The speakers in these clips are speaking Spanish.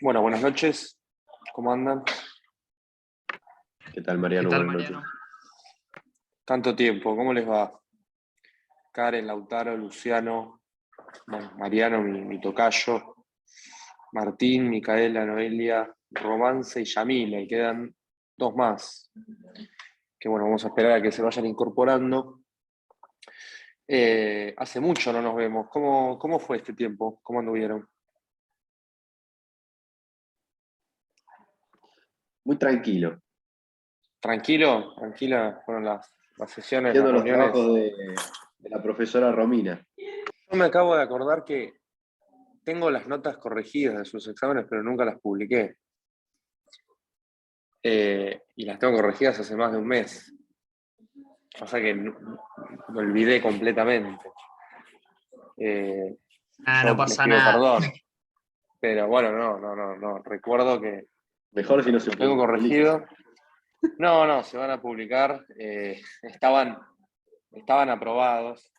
Bueno, buenas noches. ¿Cómo andan? ¿Qué tal, ¿Qué Mariano? tal, Buenas Mariano? noches. Tanto tiempo, ¿cómo les va? Karen, Lautaro, Luciano, bueno, Mariano, mi tocayo, Martín, Micaela, Noelia, Romance y Yamila, y quedan dos más. Que bueno, vamos a esperar a que se vayan incorporando. Hace mucho no nos vemos. ¿Cómo fue este tiempo? ¿Cómo anduvieron? Muy tranquilo. ¿Tranquilo? ¿Tranquila? Fueron las sesiones, las Viendo los reuniones. trabajos de la profesora Romina. Yo me acabo de acordar que tengo las notas corregidas de sus exámenes, pero nunca las publiqué. Y las tengo corregidas hace más de un mes. O sea que me olvidé completamente. Yo No les pasa pido nada. perdón. Pero bueno, no. Recuerdo que Mejor si no se lo tengo publica. corregido. No, se van a publicar. Estaban aprobados.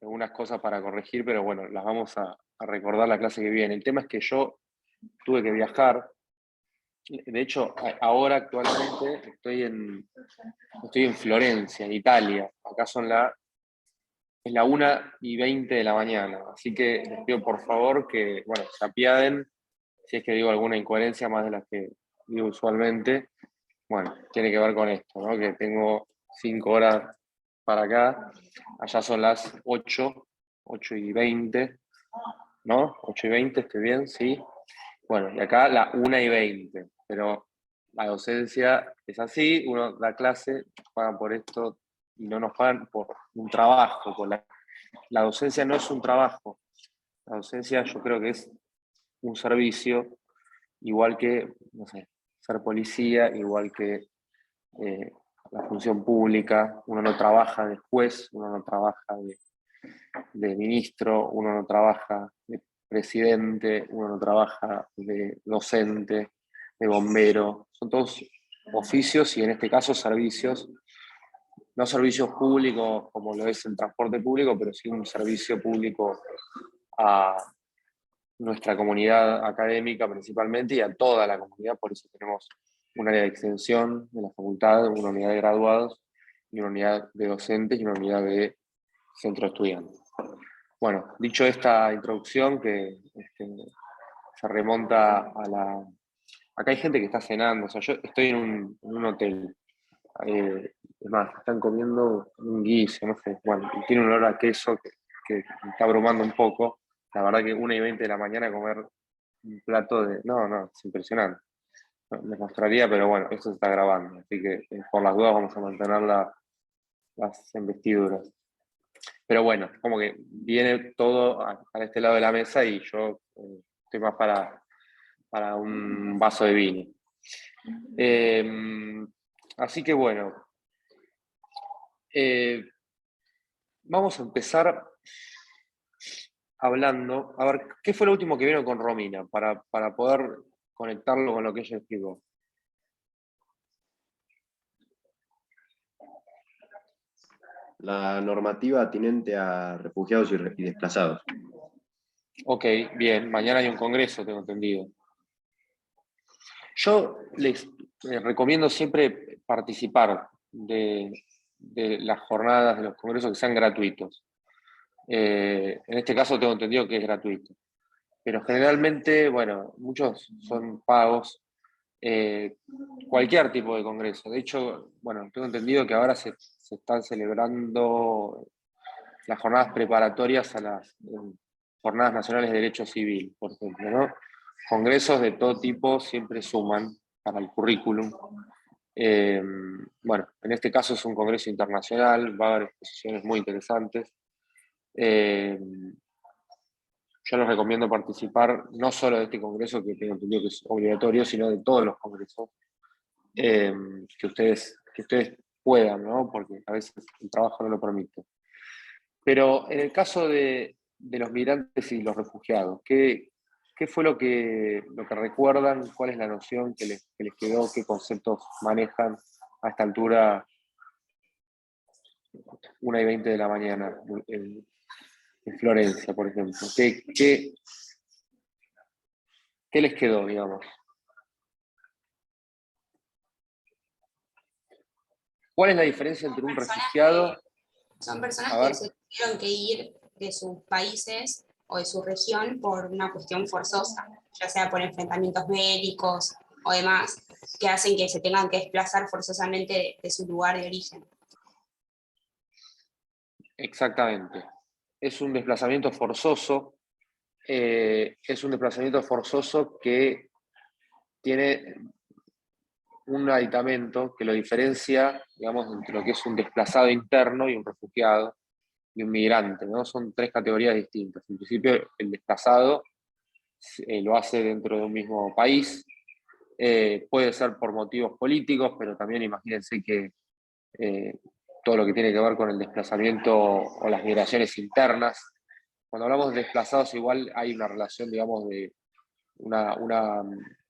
Algunas cosas para corregir, pero bueno, las vamos a recordar la clase que viene. El tema es que yo tuve que viajar. De hecho, ahora actualmente estoy en Florencia, en Italia. Acá es la 1:20 de la mañana. Así que les pido por favor que, bueno, se apiaden si es que digo alguna incoherencia más de las que digo usualmente. Bueno, tiene que ver con esto, ¿no? Que tengo 5 horas para acá. Allá son las 8:20, ¿no? 8:20, ¿estoy bien? Sí. Bueno, y acá la 1:20, pero la docencia es así, uno da clase, pagan por esto y no nos pagan por un trabajo. La docencia no es un trabajo, la docencia yo creo que es un servicio, igual que, no sé, ser policía, igual que la función pública, uno no trabaja de juez, uno no trabaja de ministro, uno no trabaja de presidente, uno no trabaja de docente, de bombero, son todos oficios y en este caso servicios, no servicios públicos como lo es el transporte público, pero sí un servicio público a nuestra comunidad académica principalmente y a toda la comunidad, por eso tenemos un área de extensión de la facultad, una unidad de graduados y una unidad de docentes y una unidad de centro de estudiantes. Bueno, dicho esta introducción que se remonta a la... Acá hay gente que está cenando, o sea, yo estoy en un hotel, es más, están comiendo un guiso, no sé, bueno, y tiene un olor a queso que me está abrumando un poco. La verdad que 1:20 de la mañana comer un plato de... No, es impresionante. Les mostraría, pero bueno, esto se está grabando, así que por las dudas vamos a mantener las investiduras. Pero bueno, como que viene todo a este lado de la mesa y yo estoy más para un vaso de vino. Así que bueno, vamos a empezar hablando, a ver, ¿qué fue lo último que vieron con Romina? Para poder conectarlo con lo que ella explicó. La normativa atinente a refugiados y desplazados. Ok, bien, mañana hay un congreso, tengo entendido. Yo les recomiendo siempre participar de las jornadas, de los congresos que sean gratuitos. En este caso tengo entendido que es gratuito. Pero generalmente, bueno, muchos son pagos. eh, Cualquier tipo de congreso. De hecho, bueno, tengo entendido que ahora se están celebrando las jornadas preparatorias a las Jornadas Nacionales de Derecho Civil, por ejemplo, ¿no? Congresos de todo tipo siempre suman para el currículum. Eh, bueno, en este caso es un congreso internacional, va a haber exposiciones muy interesantes. Eh, yo les recomiendo participar no solo de este congreso, que tengo entendido que es obligatorio, sino de todos los congresos que ustedes puedan, ¿no? Porque a veces el trabajo no lo permite. Pero en el caso de los migrantes y los refugiados, ¿qué fue lo que recuerdan? ¿Cuál es la noción que les quedó? ¿Qué conceptos manejan a esta altura, 1:20 de la mañana, en Florencia, por ejemplo? ¿Qué les quedó, digamos? ¿Cuál es la diferencia entre un refugiado? Son personas A que ver, se tuvieron que ir de sus países o de su región por una cuestión forzosa, ya sea por enfrentamientos bélicos o demás, que hacen que se tengan que desplazar forzosamente de su lugar de origen. exactamente. Es un desplazamiento forzoso. Es un desplazamiento forzoso que tiene un aditamento que lo diferencia, digamos, entre lo que es un desplazado interno y un refugiado y un migrante, ¿no? Son tres categorías distintas. En principio, el desplazado lo hace dentro de un mismo país, puede ser por motivos políticos, pero también imagínense que eh, todo lo que tiene que ver con el desplazamiento o las migraciones internas. Cuando hablamos de desplazados, igual hay una relación, digamos, de una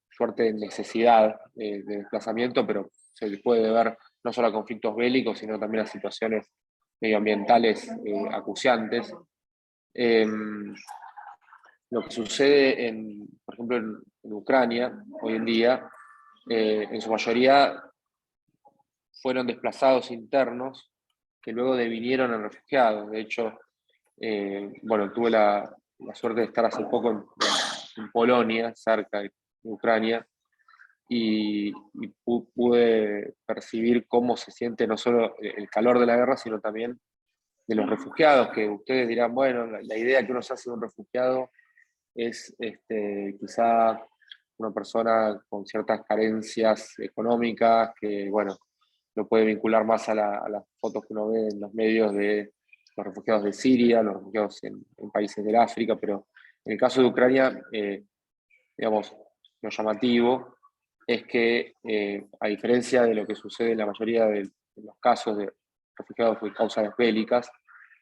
suerte de necesidad de desplazamiento, pero se le puede ver no solo a conflictos bélicos, sino también a situaciones medioambientales acuciantes. Eh, lo que sucede, por ejemplo, en Ucrania hoy en día, en su mayoría fueron desplazados internos que luego devinieron en refugiados. De hecho, bueno, tuve la suerte de estar hace poco en Polonia, cerca de Ucrania, y pude percibir cómo se siente no solo el calor de la guerra, sino también de los refugiados, que ustedes dirán, bueno, la idea que uno se hace de un refugiado es quizá una persona con ciertas carencias económicas, que bueno, lo puede vincular más a las fotos que uno ve en los medios de los refugiados de Siria, los refugiados en países del África, pero en el caso de Ucrania, digamos, lo llamativo es que, a diferencia de lo que sucede en la mayoría de los casos de refugiados por causas bélicas,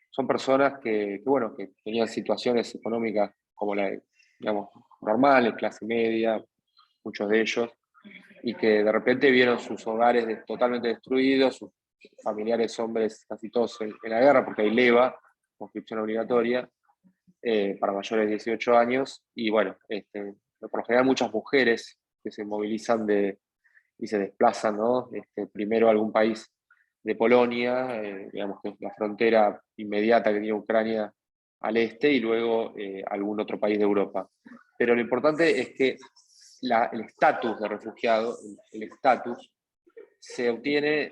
son personas bueno, que tenían situaciones económicas como digamos, normales, clase media, muchos de ellos, y que de repente vieron sus hogares totalmente destruidos, sus familiares hombres casi todos en la guerra, porque hay leva, conscripción obligatoria, para mayores de 18 años, y bueno, por lo general muchas mujeres que se movilizan y se desplazan, ¿no? Primero a algún país de Polonia, digamos que es la frontera inmediata que tiene Ucrania al este, y luego algún otro país de Europa. Pero lo importante es que el estatus de refugiado, el estatus, se obtiene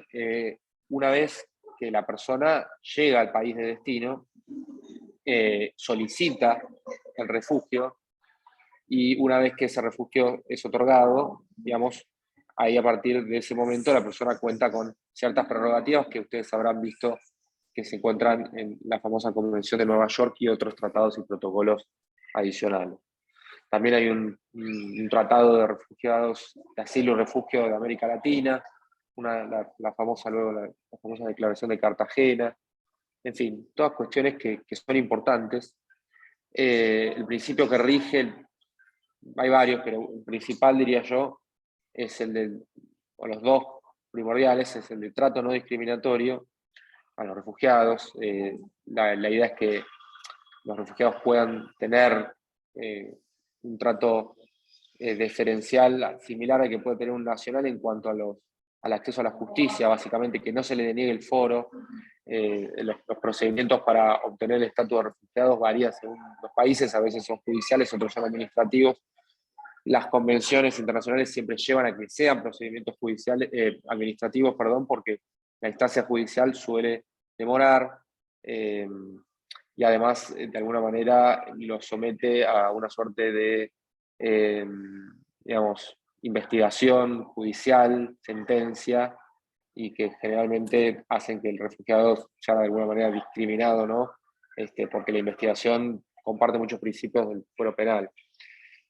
una vez que la persona llega al país de destino, solicita el refugio, y una vez que ese refugio es otorgado, digamos, ahí a partir de ese momento la persona cuenta con ciertas prerrogativas que ustedes habrán visto que se encuentran en la famosa Convención de Nueva York y otros tratados y protocolos adicionales. También hay un tratado de refugiados, de asilo y refugio de América Latina, la famosa, luego la famosa Declaración de Cartagena, en fin, todas cuestiones que son importantes. El principio que rige, hay varios, pero el principal, diría yo, es o los dos primordiales, es el de trato no discriminatorio a los refugiados. La idea es que los refugiados puedan tener un trato diferencial similar al que puede tener un nacional en cuanto al acceso a la justicia, básicamente que no se le deniegue el foro. Los procedimientos para obtener el estatus de refugiados varían según los países, a veces son judiciales, otros son administrativos. Las convenciones internacionales siempre llevan a que sean procedimientos judiciales, administrativos, perdón, porque la instancia judicial suele demorar, y además, de alguna manera, lo somete a una suerte de, digamos, investigación judicial, sentencia, y que generalmente hacen que el refugiado sea de alguna manera discriminado, ¿no? Porque la investigación comparte muchos principios del fuero penal.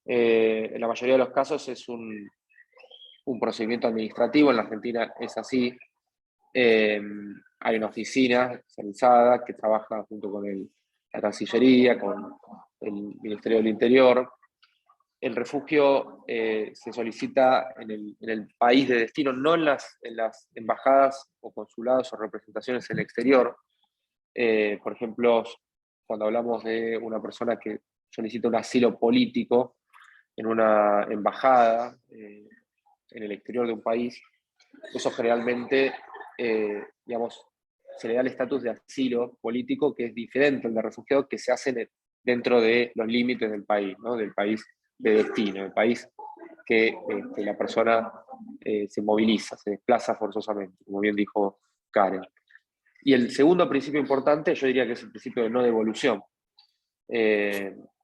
En la mayoría de los casos es un procedimiento administrativo, en la Argentina es así. Eh, Hay una oficina especializada que trabaja junto con la Cancillería, con el Ministerio del Interior. El refugio se solicita en el país de destino, no en las embajadas o consulados o representaciones en el exterior. Por ejemplo, cuando hablamos de una persona que solicita un asilo político, en una embajada en el exterior de un país, eso generalmente, digamos, se le da el estatus de asilo político, que es diferente al de refugiado, que se hace dentro de los límites del país, ¿no? Del país de destino, del país que la persona se moviliza, se desplaza forzosamente, como bien dijo Karen. Y el segundo principio importante, yo diría que es el principio de no devolución.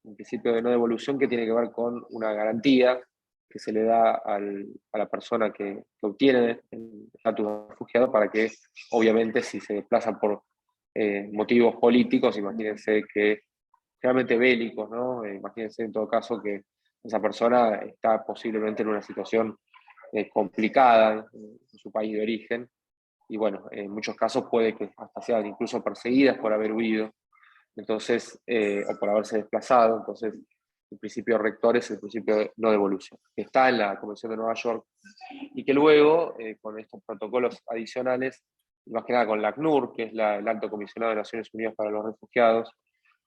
Un principio de no devolución que tiene que ver con una garantía que se le da a la persona que obtiene el estatus de refugiado para que, obviamente, si se desplaza por motivos políticos, imagínense que, realmente bélicos, ¿no? Imagínense en todo caso que esa persona está posiblemente en una situación complicada en su país de origen, y bueno, en muchos casos puede que hasta sean incluso perseguidas por haber huido, entonces, o por haberse desplazado. Entonces, el principio rector es el principio de no devolución, que está en la Convención de Nueva York, y que luego, con estos protocolos adicionales, más que nada con la ACNUR, que es el Alto Comisionado de Naciones Unidas para los Refugiados,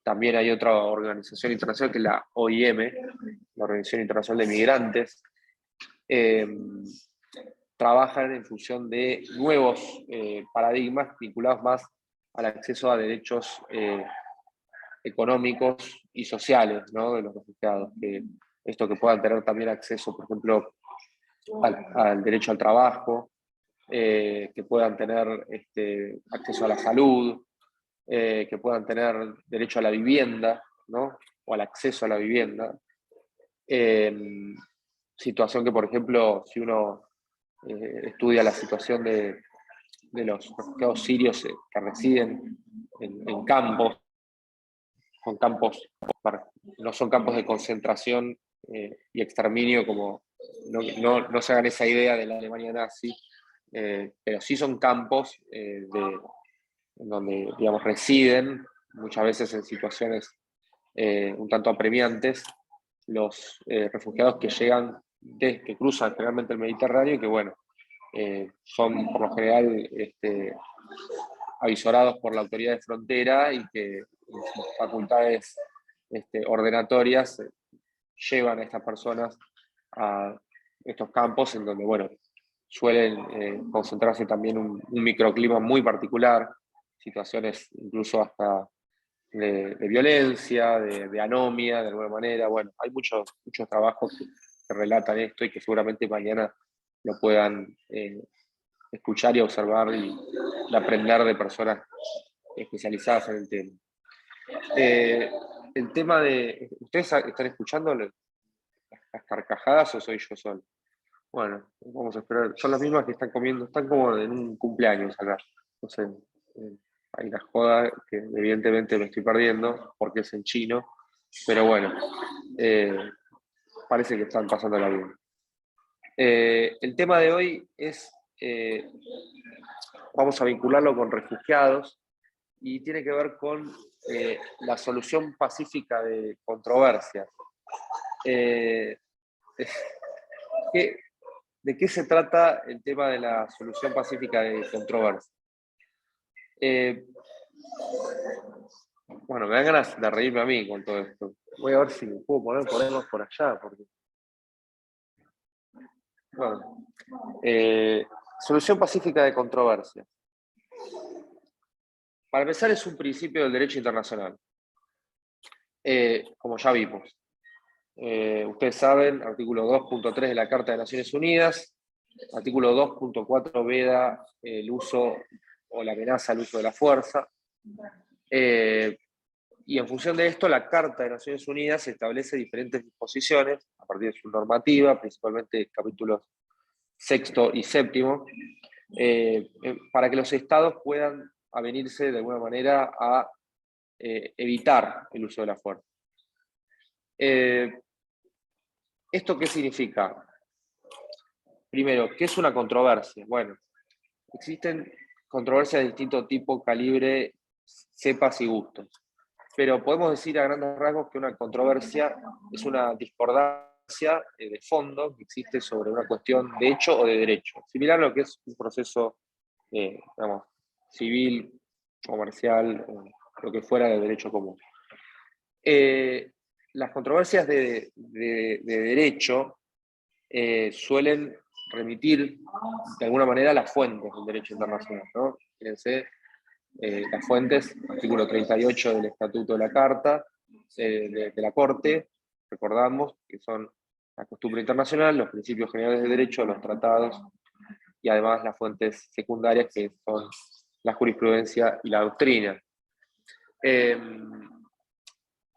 también hay otra organización internacional que es la OIM, la Organización Internacional de Migrantes, trabajan en función de nuevos paradigmas vinculados más al acceso a derechos económicos y sociales, ¿no? De los refugiados. Esto que puedan tener también acceso, por ejemplo, al derecho al trabajo, que puedan tener acceso a la salud, que puedan tener derecho a la vivienda, ¿no? O al acceso a la vivienda. Situación que, por ejemplo, si uno estudia la situación de los refugiados sirios que residen en campos, son campos, no son campos de concentración y exterminio, como no se hagan esa idea de la Alemania nazi, pero sí son campos en donde, digamos, residen, muchas veces en situaciones un tanto apremiantes, los refugiados que llegan, que cruzan generalmente el Mediterráneo, y que, bueno, son por lo general avisorados por la autoridad de frontera, y que sus facultades ordenatorias llevan a estas personas a estos campos en donde, bueno, suelen concentrarse también un microclima muy particular, situaciones incluso hasta de violencia, de anomia, de alguna manera. Bueno, hay muchos trabajos que relatan esto, y que seguramente mañana lo puedan escuchar y observar y aprender de personas especializadas en el tema. El tema de... ¿Ustedes están escuchando las carcajadas o soy yo solo? Bueno, vamos a esperar. Son las mismas que están comiendo, están como en un cumpleaños acá. No sé, hay una joda que evidentemente me estoy perdiendo porque es en chino, pero bueno, parece que están pasándola bien. El tema de hoy es, vamos a vincularlo con refugiados, y tiene que ver con la solución pacífica de controversias. ¿De qué se trata el tema de la solución pacífica de controversias? Bueno, me dan ganas de reírme a mí con todo esto. Voy a ver si me puedo ponerlos por allá, porque... Bueno, solución pacífica de controversias. Para empezar, es un principio del derecho internacional, como ya vimos. Ustedes saben, artículo 2.3 de la Carta de Naciones Unidas, artículo 2.4 veda el uso o la amenaza al uso de la fuerza. Y en función de esto, la Carta de Naciones Unidas establece diferentes disposiciones a partir de su normativa, principalmente capítulos 6º y 7º, para que los estados puedan avenirse de alguna manera a evitar el uso de la fuerza. ¿Esto qué significa? Primero, ¿qué es una controversia? Bueno, existen controversias de distinto tipo, calibre, cepas y gustos. Pero podemos decir a grandes rasgos que una controversia es una discordancia de fondo que existe sobre una cuestión de hecho o de derecho. Similar a lo que es un proceso, digamos, civil, comercial, lo que fuera de derecho común. las controversias de derecho suelen remitir de alguna manera a las fuentes del derecho internacional, ¿no? Fíjense, las fuentes, artículo 38 del Estatuto de la Carta, de la Corte, recordamos que son la costumbre internacional, los principios generales de derecho, los tratados, y además las fuentes secundarias que son la jurisprudencia y la doctrina.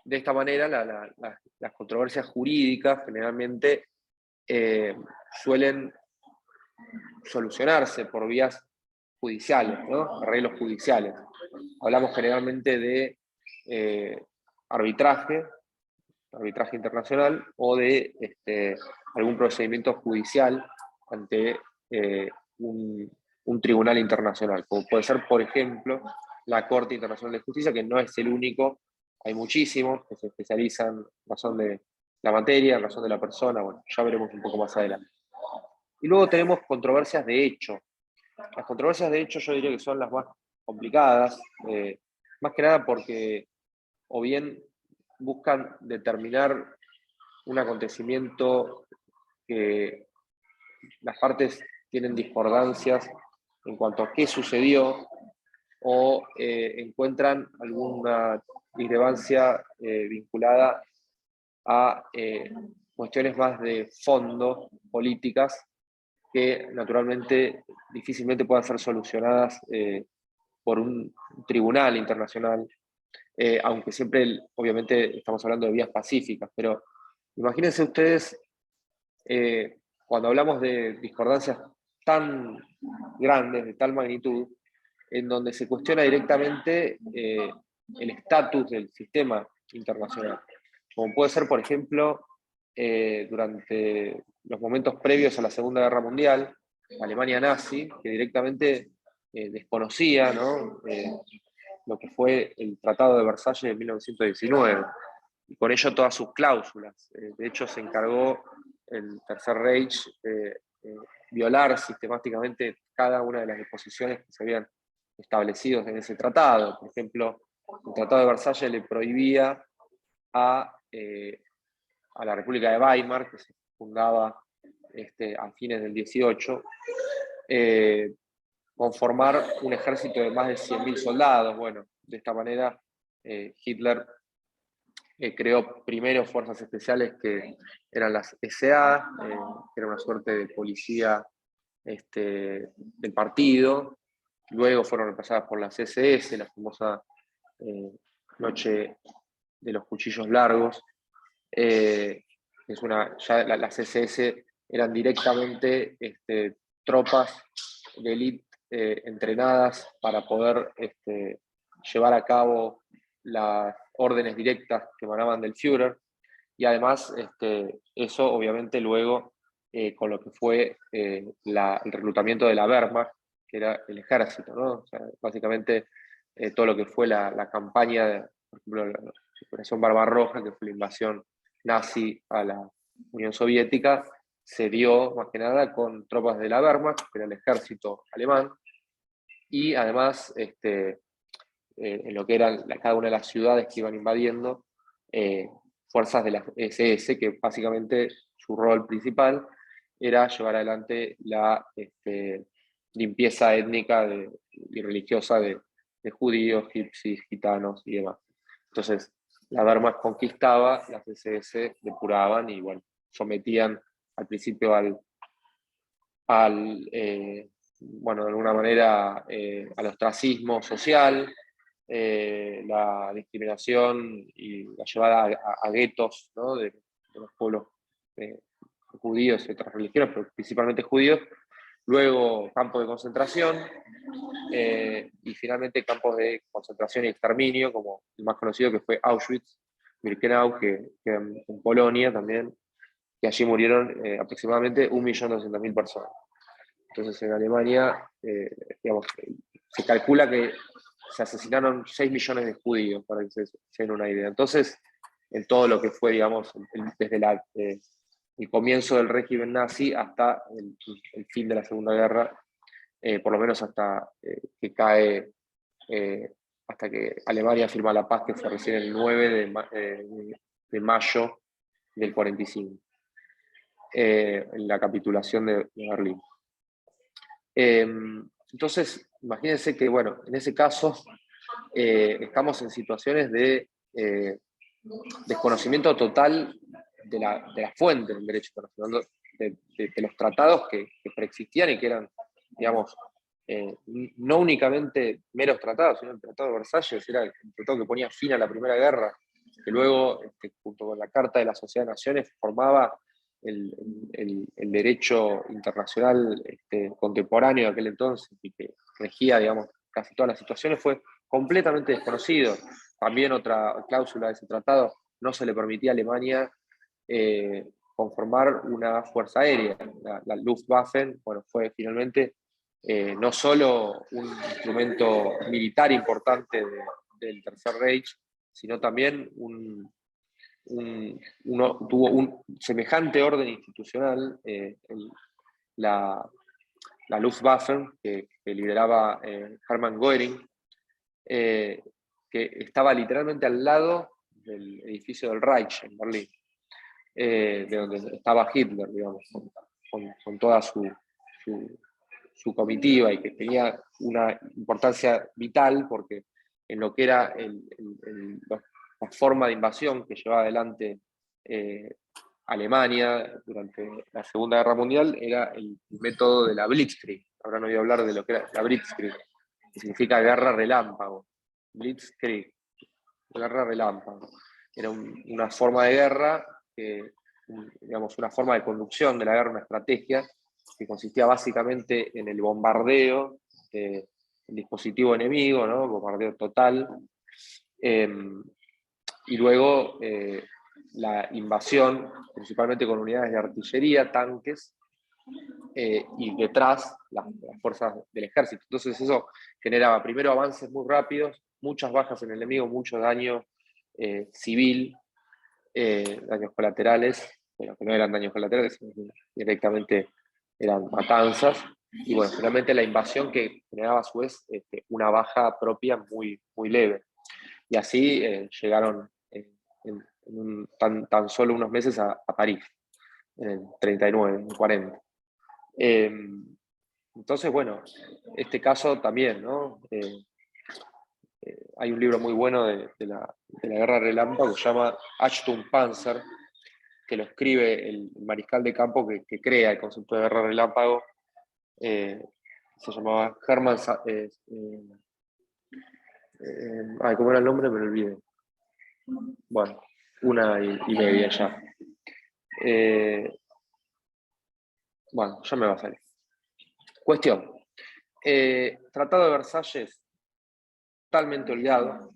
De esta manera, las controversias jurídicas generalmente suelen solucionarse por vías judiciales, ¿no? Arreglos judiciales. Hablamos generalmente de arbitraje internacional o de algún procedimiento judicial ante un tribunal internacional, como puede ser, por ejemplo, la Corte Internacional de Justicia, que no es el único, hay muchísimos que se especializan en razón de la materia, en razón de la persona, bueno, ya veremos un poco más adelante. Y luego tenemos controversias de hecho. Las controversias de hecho yo diría que son las más complicadas, más que nada porque o bien buscan determinar un acontecimiento que las partes tienen discordancias en cuanto a qué sucedió, o encuentran alguna discrepancia vinculada a cuestiones más de fondo, políticas, que naturalmente difícilmente puedan ser solucionadas por un tribunal internacional, aunque siempre, obviamente, estamos hablando de vías pacíficas, pero imagínense ustedes, cuando hablamos de discordancias tan grandes, de tal magnitud, en donde se cuestiona directamente el estatus del sistema internacional, como puede ser, por ejemplo, durante los momentos previos a la Segunda Guerra Mundial, la Alemania nazi, que directamente desconocía, ¿no? Lo que fue el Tratado de Versalles de 1919, y con ello todas sus cláusulas. De hecho, se encargó el Tercer Reich violar sistemáticamente cada una de las disposiciones que se habían establecido en ese tratado. Por ejemplo, el Tratado de Versalles le prohibía a la República de Weimar, que se fundaba a fines del 18, conformar un ejército de más de 100.000 soldados. Bueno, de esta manera Hitler creó primero fuerzas especiales que eran las SA, que era una suerte de policía del partido. Luego fueron reemplazadas por las SS, la famosa Noche de los Cuchillos Largos. Las SS eran directamente tropas de élite entrenadas para poder llevar a cabo las órdenes directas que emanaban del Führer, y además eso obviamente luego con lo que fue el reclutamiento de la Wehrmacht, que era el ejército, ¿no? O sea, básicamente todo lo que fue la campaña, por ejemplo, la Operación Barbarroja, que fue la invasión nazi a la Unión Soviética, se dio más que nada con tropas de la Wehrmacht, que era el ejército alemán, y además en lo que eran cada una de las ciudades que iban invadiendo, fuerzas de la SS, que básicamente su rol principal era llevar adelante la limpieza étnica y religiosa de judíos, gipsies, gitanos y demás. Entonces, la Wehrmacht conquistaba, las SS depuraban y bueno, sometían al principio bueno, de alguna manera al ostracismo social, la discriminación y la llevada a guetos, ¿no? de los pueblos judíos y otras religiones, pero principalmente judíos. Luego campos de concentración y finalmente campos de concentración y exterminio, como el más conocido que fue Auschwitz, Birkenau, que en Polonia también, que allí murieron aproximadamente 1.200.000 personas. Entonces en Alemania, digamos, se calcula que se asesinaron 6 millones de judíos, para que se den una idea. Entonces, en todo lo que fue, digamos, desde el comienzo del régimen nazi hasta el fin de la Segunda Guerra, por lo menos hasta que cae, hasta que Alemania firma la paz, que fue recién el 9 de mayo del 45, en la capitulación de Berlín. Entonces, imagínense que, bueno, en ese caso estamos en situaciones de desconocimiento total de la fuente del derecho internacional, de los tratados que preexistían y que eran, digamos, no únicamente meros tratados, sino el Tratado de Versalles era el tratado que ponía fin a la Primera Guerra, que luego, junto con la Carta de la Sociedad de Naciones, formaba el derecho internacional contemporáneo de aquel entonces y que regía, digamos, casi todas las situaciones, fue completamente desconocido. También otra cláusula de ese tratado, no se le permitía a Alemania conformar una fuerza aérea. La Luftwaffe, bueno, fue finalmente no solo un instrumento militar importante del Tercer Reich, sino también tuvo un semejante orden institucional, la Luftwaffe, que lideraba Hermann Göring, que estaba literalmente al lado del edificio del Reich en Berlín, de donde estaba Hitler, digamos, con toda su comitiva, y que tenía una importancia vital porque en lo que era la forma de invasión que llevaba adelante Alemania durante la Segunda Guerra Mundial era el método de la Blitzkrieg. Ahora no voy a hablar de lo que era la Blitzkrieg, que significa guerra relámpago. Blitzkrieg, guerra relámpago. Era una forma de guerra, digamos, una forma de conducción de la guerra, una estrategia que consistía básicamente en el bombardeo del dispositivo enemigo, ¿no? Bombardeo total, y luego la invasión, principalmente con unidades de artillería, tanques, y detrás las fuerzas del ejército. Entonces eso generaba primero avances muy rápidos, muchas bajas en el enemigo, mucho daño civil, daños colaterales, bueno, que no eran daños colaterales, sino que directamente eran matanzas, y bueno, finalmente la invasión que generaba a su vez una baja propia muy, muy leve. Y así llegaron tan solo unos meses a París, en el 39, en el 40. Entonces, bueno, este caso también, ¿no? Hay un libro muy bueno de la Guerra Relámpago que se llama Achtung Panzer, que lo escribe el mariscal de campo que crea el concepto de guerra relámpago. Se llamaba Hermann. ¿Cómo era el nombre? Me lo olvidé. Bueno, 1:30 ya. Bueno, ya me va a salir. Cuestión. Tratado de Versalles, totalmente olvidado.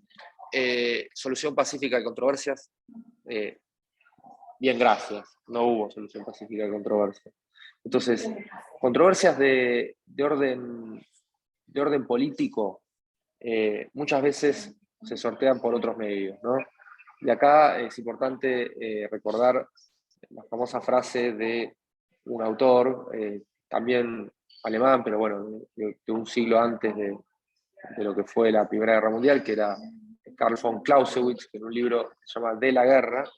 Solución pacífica de controversias. Bien, gracias. No hubo solución pacífica de controversias. Entonces, controversias de orden político muchas veces se sortean por otros medios, ¿no? Y acá es importante recordar la famosa frase de un autor, también alemán, pero bueno, de un siglo antes de lo que fue la Primera Guerra Mundial, que era Karl von Clausewitz, que en un libro que se llama De la Guerra,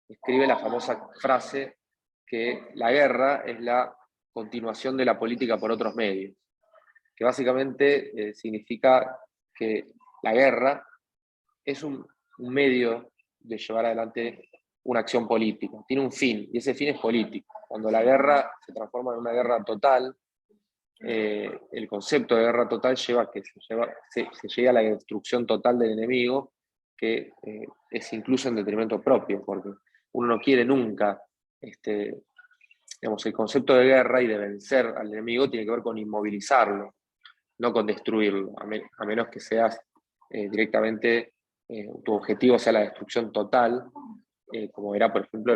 escribe la famosa frase que la guerra es la continuación de la política por otros medios, que básicamente significa que la guerra es un medio de llevar adelante una acción política, tiene un fin, y ese fin es político. Cuando la guerra se transforma en una guerra total, el concepto de guerra total lleva a que se llegue a la destrucción total del enemigo, que es incluso en detrimento propio, porque uno no quiere nunca, digamos, el concepto de guerra y de vencer al enemigo tiene que ver con inmovilizarlo, no con destruirlo, a menos que seas directamente, tu objetivo sea la destrucción total, como era, por ejemplo,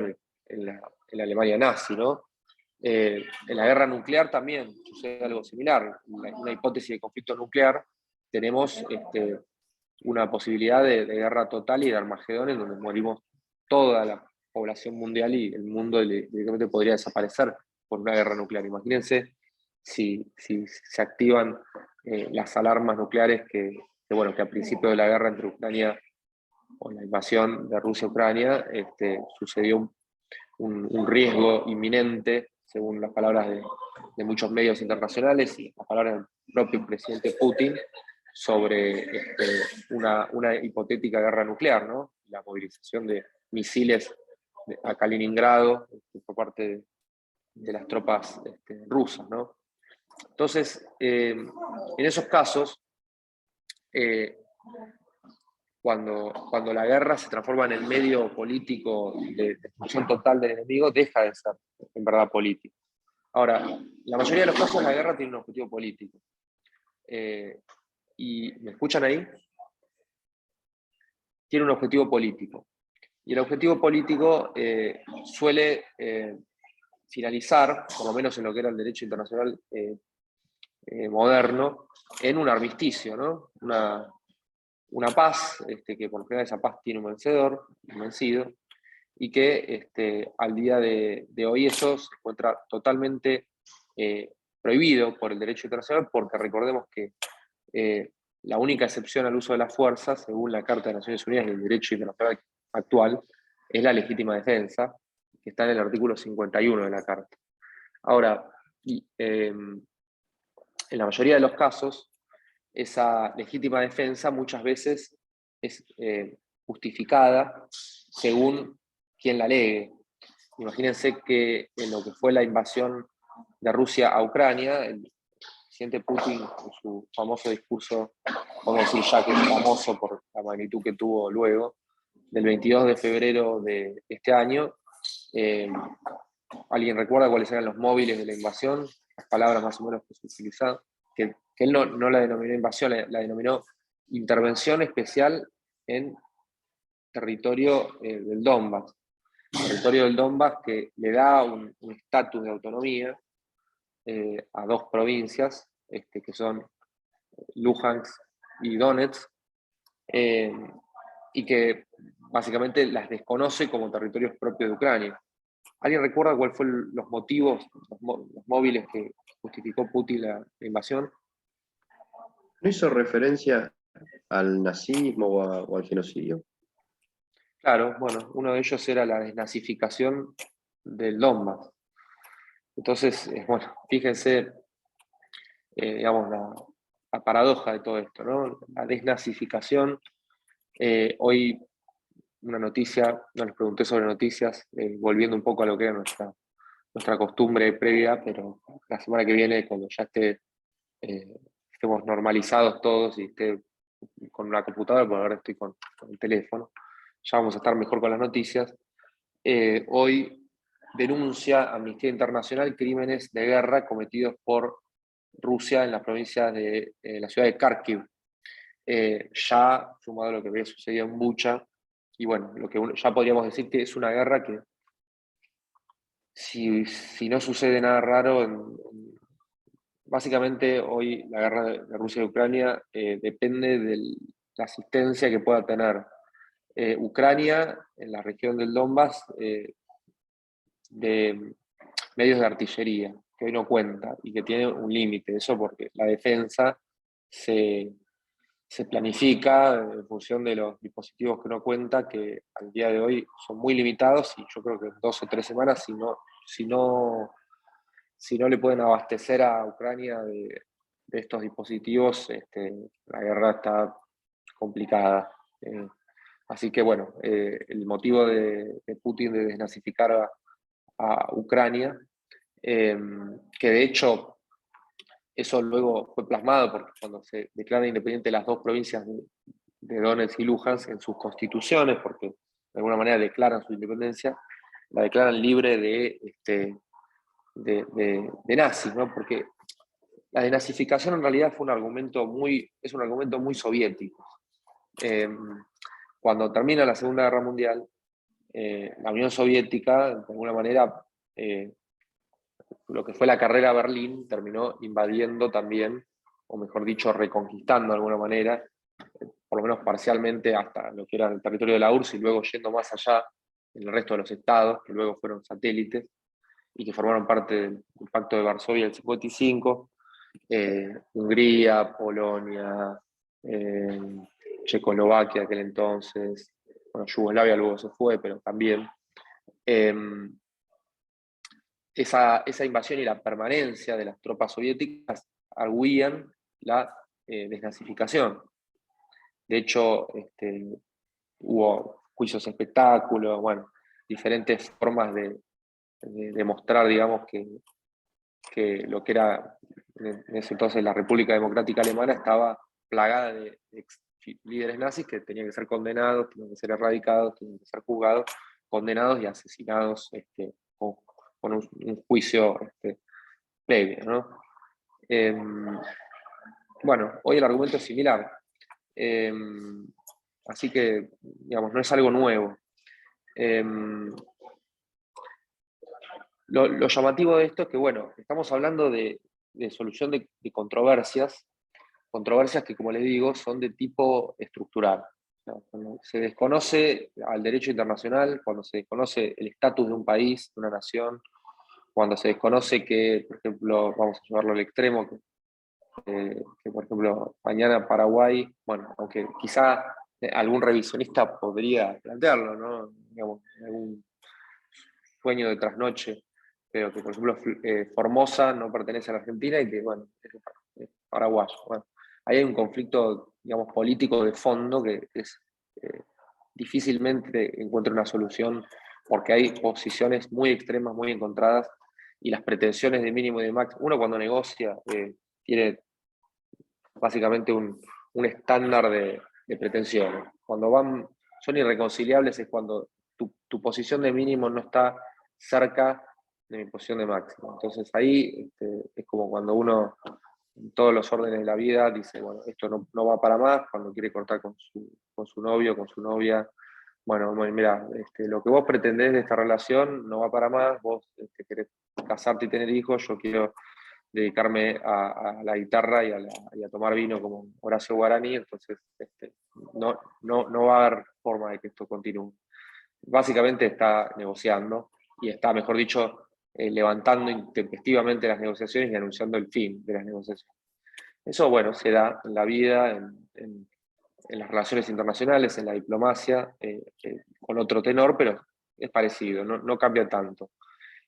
en la Alemania nazi, ¿no? En la guerra nuclear también sucede algo similar. En una hipótesis de conflicto nuclear tenemos una posibilidad de guerra total y de Armagedón, en donde morimos toda la población mundial y el mundo directamente podría desaparecer por una guerra nuclear. Imagínense si se activan las alarmas nucleares que a principio de la guerra entre Ucrania o la invasión de Rusia a Ucrania, sucedió un riesgo inminente, según las palabras de muchos medios internacionales y las palabras del propio presidente Putin, sobre una hipotética guerra nuclear, ¿no? La movilización de misiles a Kaliningrado por parte de las tropas rusas, ¿no? Entonces, en esos casos, cuando la guerra se transforma en el medio político de destrucción total del enemigo, deja de ser en verdad político. Ahora, la mayoría de los casos la guerra tiene un objetivo político. ¿Y me escuchan ahí? Tiene un objetivo político. Y el objetivo político suele finalizar, por lo menos en lo que era el derecho internacional moderno, en un armisticio, ¿no? Una paz, que por lo general esa paz tiene un vencedor, un vencido, y que al día de hoy eso se encuentra totalmente prohibido por el derecho internacional, porque recordemos que la única excepción al uso de la fuerza, según la Carta de Naciones Unidas y el derecho internacional actual, es la legítima defensa, que está en el artículo 51 de la Carta. Ahora, en la mayoría de los casos, esa legítima defensa muchas veces es justificada según quien la alegue. Imagínense que en lo que fue la invasión de Rusia a Ucrania, el presidente Putin, en su famoso discurso, vamos a decir ya que es famoso por la magnitud que tuvo luego, del 22 de febrero de este año, ¿alguien recuerda cuáles eran los móviles de la invasión? Las palabras más o menos que se utilizaban, que él no la denominó invasión, la denominó intervención especial en territorio del Donbass. Territorio del Donbass que le da un estatus de autonomía a dos provincias, que son Luhansk y Donetsk, y que básicamente las desconoce como territorios propios de Ucrania. ¿Alguien recuerda cuáles fueron los motivos, los móviles que justificó Putin la invasión? ¿No hizo referencia al nazismo o al genocidio? Claro, bueno, uno de ellos era la desnazificación del Donbass. Entonces, bueno, fíjense, digamos, la paradoja de todo esto, ¿no? La desnazificación. Hoy una noticia, no les pregunté sobre noticias, volviendo un poco a lo que era nuestra costumbre previa, pero la semana que viene, cuando ya estemos normalizados todos y esté con una computadora, porque ahora estoy con el teléfono, ya vamos a estar mejor con las noticias. Hoy denuncia Amnistía Internacional crímenes de guerra cometidos por Rusia en las provincias de la ciudad de Kharkiv. Ya sumado a lo que había sucedido en Bucha, y bueno, lo que ya podríamos decir que es una guerra que, si no sucede nada raro, básicamente hoy la guerra de Rusia y Ucrania depende de la asistencia que pueda tener Ucrania en la región del Donbass de medios de artillería, que hoy no cuenta y que tiene un límite. Eso porque la defensa se planifica en función de los dispositivos que uno cuenta, que al día de hoy son muy limitados, y yo creo que en 2 o 3 semanas, si no le pueden abastecer a Ucrania de estos dispositivos, la guerra está complicada. Así que bueno, el motivo de Putin de desnazificar a Ucrania, que de hecho eso luego fue plasmado porque cuando se declaran independientes las dos provincias de Donetsk y Luhansk en sus constituciones, porque de alguna manera declaran su independencia, la declaran libre de nazis, ¿no? Porque la denazificación en realidad es un argumento muy soviético. Cuando termina la Segunda Guerra Mundial, la Unión Soviética, de alguna manera, lo que fue la carrera a Berlín, terminó invadiendo también, o mejor dicho, reconquistando de alguna manera, por lo menos parcialmente, hasta lo que era el territorio de la URSS, y luego yendo más allá en el resto de los estados, que luego fueron satélites, y que formaron parte del Pacto de Varsovia del 55, Hungría, Polonia, Checoslovaquia aquel entonces, bueno, Yugoslavia luego se fue, pero también, esa invasión y la permanencia de las tropas soviéticas arguían la desnazificación. De hecho, hubo juicios espectáculos, bueno, diferentes formas de demostrar, digamos, que lo que era en ese entonces la República Democrática Alemana estaba plagada de líderes nazis que tenían que ser condenados, tenían que ser erradicados, tenían que ser juzgados, condenados y asesinados con un juicio previo, ¿no? Bueno, hoy el argumento es similar. Así que, digamos, no es algo nuevo. Lo llamativo de esto es que, bueno, estamos hablando de solución de controversias que, como les digo, son de tipo estructural. Cuando se desconoce al derecho internacional, cuando se desconoce el estatus de un país, de una nación, cuando se desconoce que, por ejemplo, vamos a llevarlo al extremo, que por ejemplo, mañana Paraguay, bueno, aunque quizá algún revisionista podría plantearlo, ¿no? Digamos, algún sueño de trasnoche, pero que, por ejemplo, Formosa no pertenece a la Argentina y que, bueno, es paraguayo. Bueno, ahí hay un conflicto, digamos, político de fondo que es difícilmente encuentra una solución porque hay posiciones muy extremas, muy encontradas, y las pretensiones de mínimo y de máximo. Uno cuando negocia tiene básicamente un estándar de pretensiones. Cuando son irreconciliables es cuando tu posición de mínimo no está cerca de mi posición de máximo. Entonces ahí es como cuando uno en todos los órdenes de la vida dice, bueno, esto no va para más, cuando quiere cortar con su novio, con su novia. Bueno, mira, lo que vos pretendés de esta relación no va para más, vos querés casarte y tener hijos, yo quiero dedicarme a la guitarra y a tomar vino como Horacio Guarani, entonces no va a haber forma de que esto continúe. Básicamente está negociando y está, mejor dicho, levantando intempestivamente las negociaciones y anunciando el fin de las negociaciones. Eso, bueno, se da en la vida, en las relaciones internacionales, en la diplomacia, con otro tenor, pero es parecido, no cambia tanto.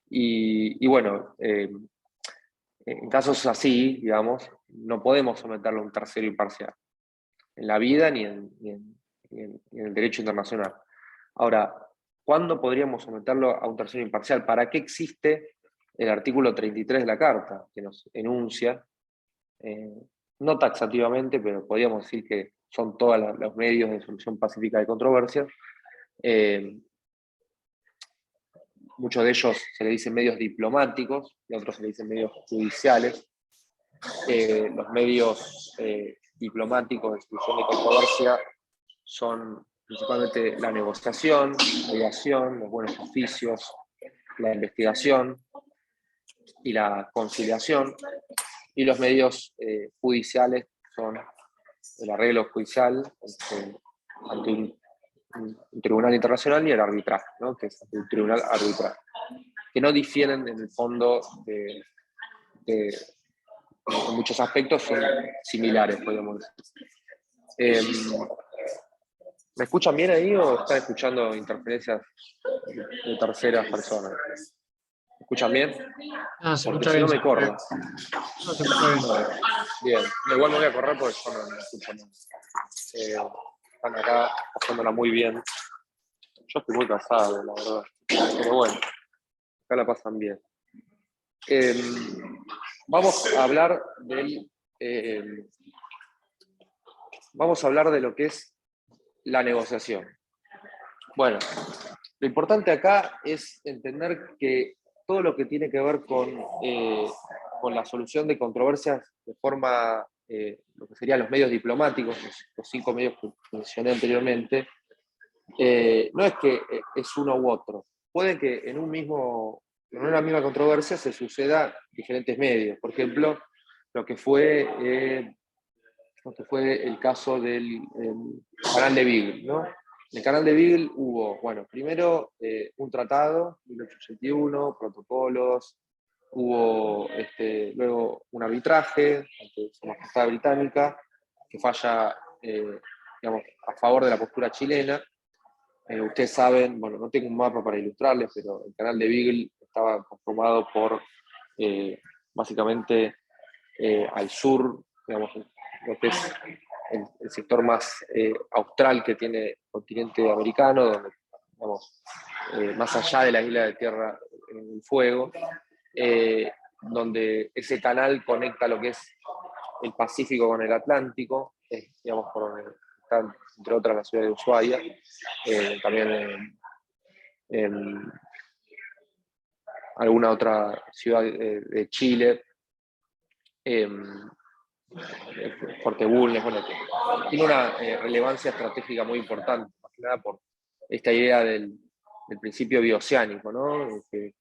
Y bueno, en casos así, digamos, no podemos someterlo a un tercero imparcial, en la vida ni en el derecho internacional. Ahora, ¿cuándo podríamos someterlo a un tercero imparcial? ¿Para qué existe el artículo 33 de la Carta, que nos enuncia, no taxativamente, pero podríamos decir que son todos los medios de solución pacífica de controversias? Muchos de ellos se le dicen medios diplomáticos y otros se le dicen medios judiciales. Los medios diplomáticos de solución de controversia son principalmente la negociación, la mediación, los buenos oficios, la investigación y la conciliación. Y los medios judiciales son el arreglo judicial ante un tribunal internacional y el arbitraje, ¿no? Que es el tribunal arbitral, que no difieren en el fondo en muchos aspectos, son similares, podemos decir. ¿Me escuchan bien ahí o están escuchando interferencias de terceras personas? ¿Me escuchan bien? Ah, se Porque escucha si no bien. me corro. No, se escucha bien. Bien, igual me voy a correr porque yo no me escucho nada. Están acá pasándola muy bien. Yo estoy muy cansado, la verdad. Pero bueno, acá la pasan bien. Vamos a hablar vamos a hablar de lo que es la negociación. Bueno, lo importante acá es entender que todo lo que tiene que ver con la solución de controversias de forma, lo que serían los medios diplomáticos, los 5 medios que mencioné anteriormente, no es que es uno u otro. Puede que en una misma controversia se suceda diferentes medios. Por ejemplo, lo que fue el caso del canal de Beagle, ¿no? En el canal de Beagle hubo, bueno, primero un tratado, 1881, protocolos, hubo luego un arbitraje ante la Majestad Británica, que falla, digamos, a favor de la postura chilena, Ustedes saben, bueno, no tengo un mapa para ilustrarles, pero el canal de Beagle estaba conformado por básicamente al sur, digamos, lo que es el sector más austral que tiene el continente americano, donde, digamos, más allá de la isla de Tierra en Fuego, donde ese canal conecta lo que es el Pacífico con el Atlántico, digamos, por donde está, entre otras, la ciudad de Ushuaia, también en alguna otra ciudad de Chile, Fuerte Bulnes, bueno, tiene una relevancia estratégica muy importante, más que nada por esta idea del principio bioceánico, ¿no? Que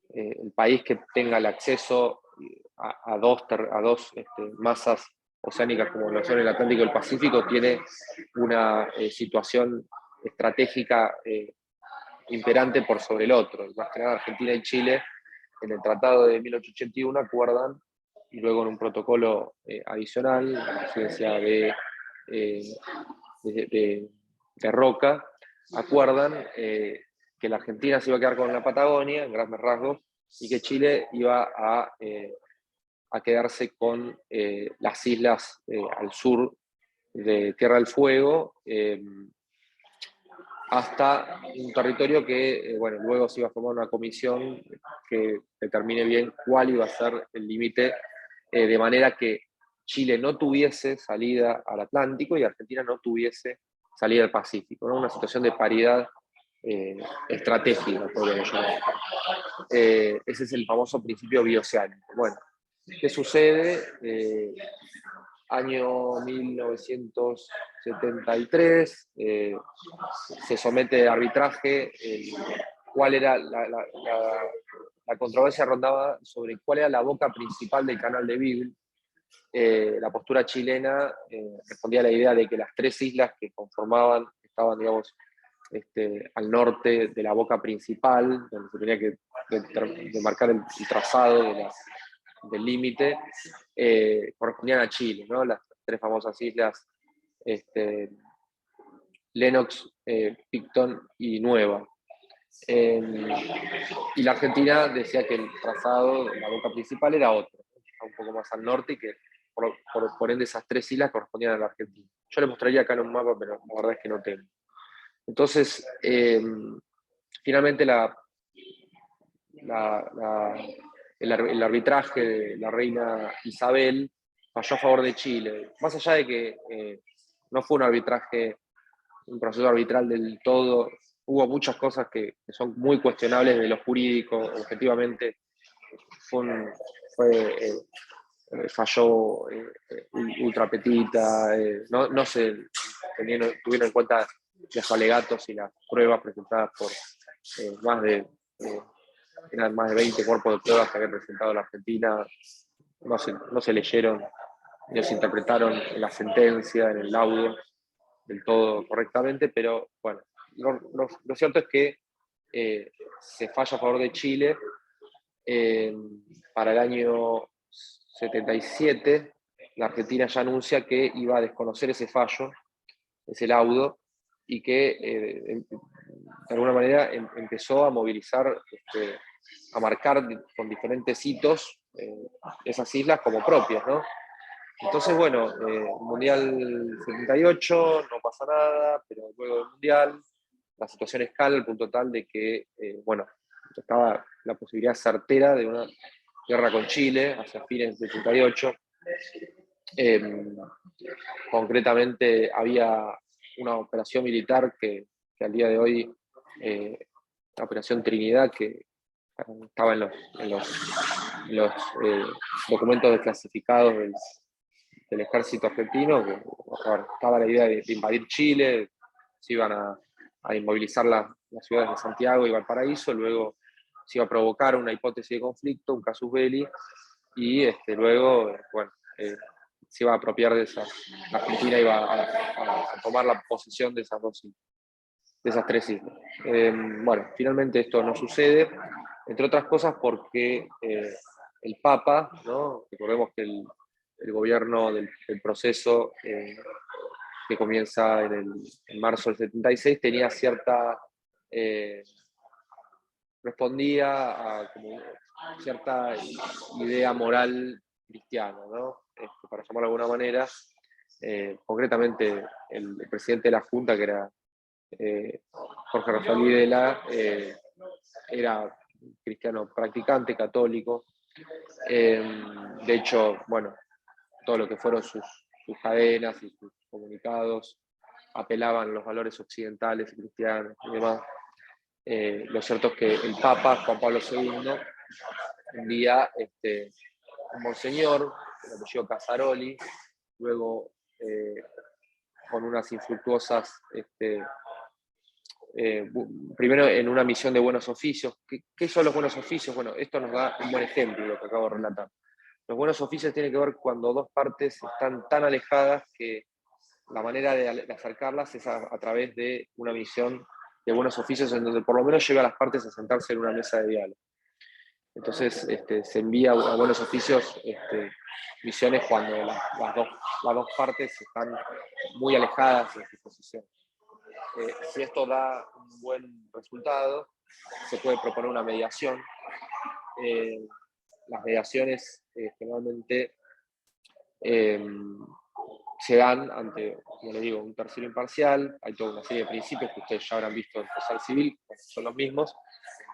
el país que tenga el acceso a dos masas oceánicas como lo son el Atlántico y el Pacífico tiene una situación estratégica imperante por sobre el otro. Más que nada Argentina y Chile en el Tratado de 1881 acuerdan, y luego en un protocolo adicional, la presidencia de Roca, acuerdan que la Argentina se iba a quedar con la Patagonia, en grandes rasgos, y que Chile iba a quedarse con las islas al sur de Tierra del Fuego, hasta un territorio que, bueno, luego se iba a formar una comisión que determine bien cuál iba a ser el límite, de manera que Chile no tuviese salida al Atlántico y Argentina no tuviese salida al Pacífico, ¿no? Una situación de paridad estratégica, podríamos llamar. Ese es el famoso principio bioceánico. Bueno, ¿qué sucede? Año 1973, se somete a arbitraje cuál era la controversia rondaba sobre cuál era la boca principal del canal de Beagle. La postura chilena respondía a la idea de que las tres islas que conformaban estaban, digamos, al norte de la boca principal, donde se tenía que demarcar el trazado del límite, correspondían a Chile, ¿no? Las tres famosas islas, Lennox, Picton y Nueva. Y la Argentina decía que el trazado de la boca principal era otro, un poco más al norte, y que por ende esas tres islas correspondían a la Argentina. Yo le mostraría acá en un mapa, pero la verdad es que no tengo. Entonces, finalmente el arbitraje de la reina Isabel falló a favor de Chile, más allá de que no fue un proceso arbitral del todo, hubo muchas cosas que son muy cuestionables de lo jurídico, objetivamente falló ultra petita, no se tuvieron en cuenta los alegatos y las pruebas presentadas por eran más de 20 cuerpos de pruebas que había presentado la Argentina, no se leyeron, no se interpretaron en la sentencia, en el laudo, del todo correctamente, pero bueno, lo cierto es que se falla a favor de Chile. Para el año 77, la Argentina ya anuncia que iba a desconocer ese fallo, ese laudo, y que de alguna manera empezó a movilizar, a marcar con diferentes hitos esas islas como propias, ¿no? Entonces, bueno, Mundial 78, no pasa nada, pero luego del Mundial la situación escala al punto tal de que, bueno, estaba la posibilidad certera de una guerra con Chile hacia fines del 78. Concretamente había una operación militar que al día de hoy, la Operación Trinidad, que estaba en los documentos desclasificados del ejército argentino, que estaba la idea de invadir Chile, se iban a inmovilizar las ciudades de Santiago y Valparaíso, luego se iba a provocar una hipótesis de conflicto, un casus belli, y luego, bueno, se iba a apropiar de esa, la Argentina iba a tomar la posesión de esas tres islas. Bueno, finalmente esto no sucede, entre otras cosas porque el Papa, ¿no? Recordemos que el gobierno del proceso que comienza en marzo del 76, tenía cierta, respondía a como cierta idea moral cristiana, ¿no? Para llamarlo de alguna manera. Concretamente, el presidente de la Junta, que era Jorge Rafael Videla, era cristiano practicante, católico. De hecho, bueno, todo lo que fueron sus cadenas y sus comunicados apelaban a los valores occidentales y cristianos y demás. Lo cierto es que el Papa, Juan Pablo II, envía un monseñor, el apellido Casaroli, luego con unas infructuosas, primero en una misión de buenos oficios. ¿Qué son los buenos oficios? Bueno, esto nos da un buen ejemplo, lo que acabo de relatar. Los buenos oficios tienen que ver cuando dos partes están tan alejadas que la manera de acercarlas es a través de una misión de buenos oficios en donde por lo menos lleva a las partes a sentarse en una mesa de diálogo. Entonces se envía a buenos oficios misiones cuando las dos partes están muy alejadas de su posición. Si esto da un buen resultado, se puede proponer una mediación. Las mediaciones generalmente se dan ante, como le digo, un tercero imparcial. Hay toda una serie de principios que ustedes ya habrán visto en el procesal civil, son los mismos.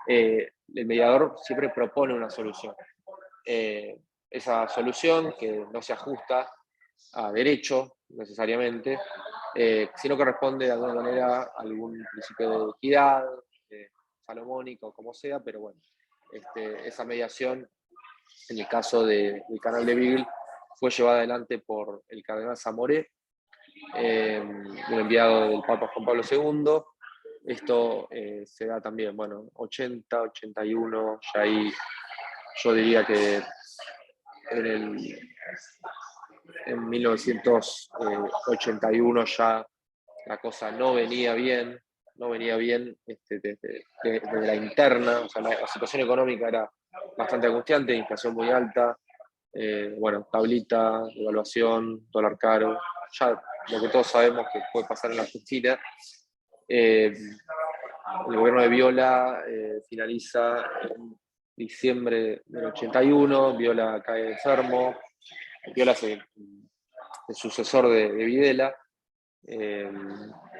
El mediador siempre propone una solución. Esa solución, que no se ajusta a derecho necesariamente, sino que responde de alguna manera a algún principio de equidad, salomónico, como sea, pero bueno, esa mediación, en el caso del canal de Beagle, fue llevada adelante por el cardenal Zamoré, un enviado del Papa Juan Pablo II. Esto se da también, bueno, 80, 81, ya ahí yo diría que en 1981 ya la cosa no venía bien desde la interna, o sea, la situación económica era bastante angustiante, inflación muy alta, bueno, tablita, devaluación, dólar caro, ya lo que todos sabemos que puede pasar en la Argentina. El gobierno de Viola finaliza en diciembre del 81, Viola cae enfermo, Viola es el sucesor de Videla,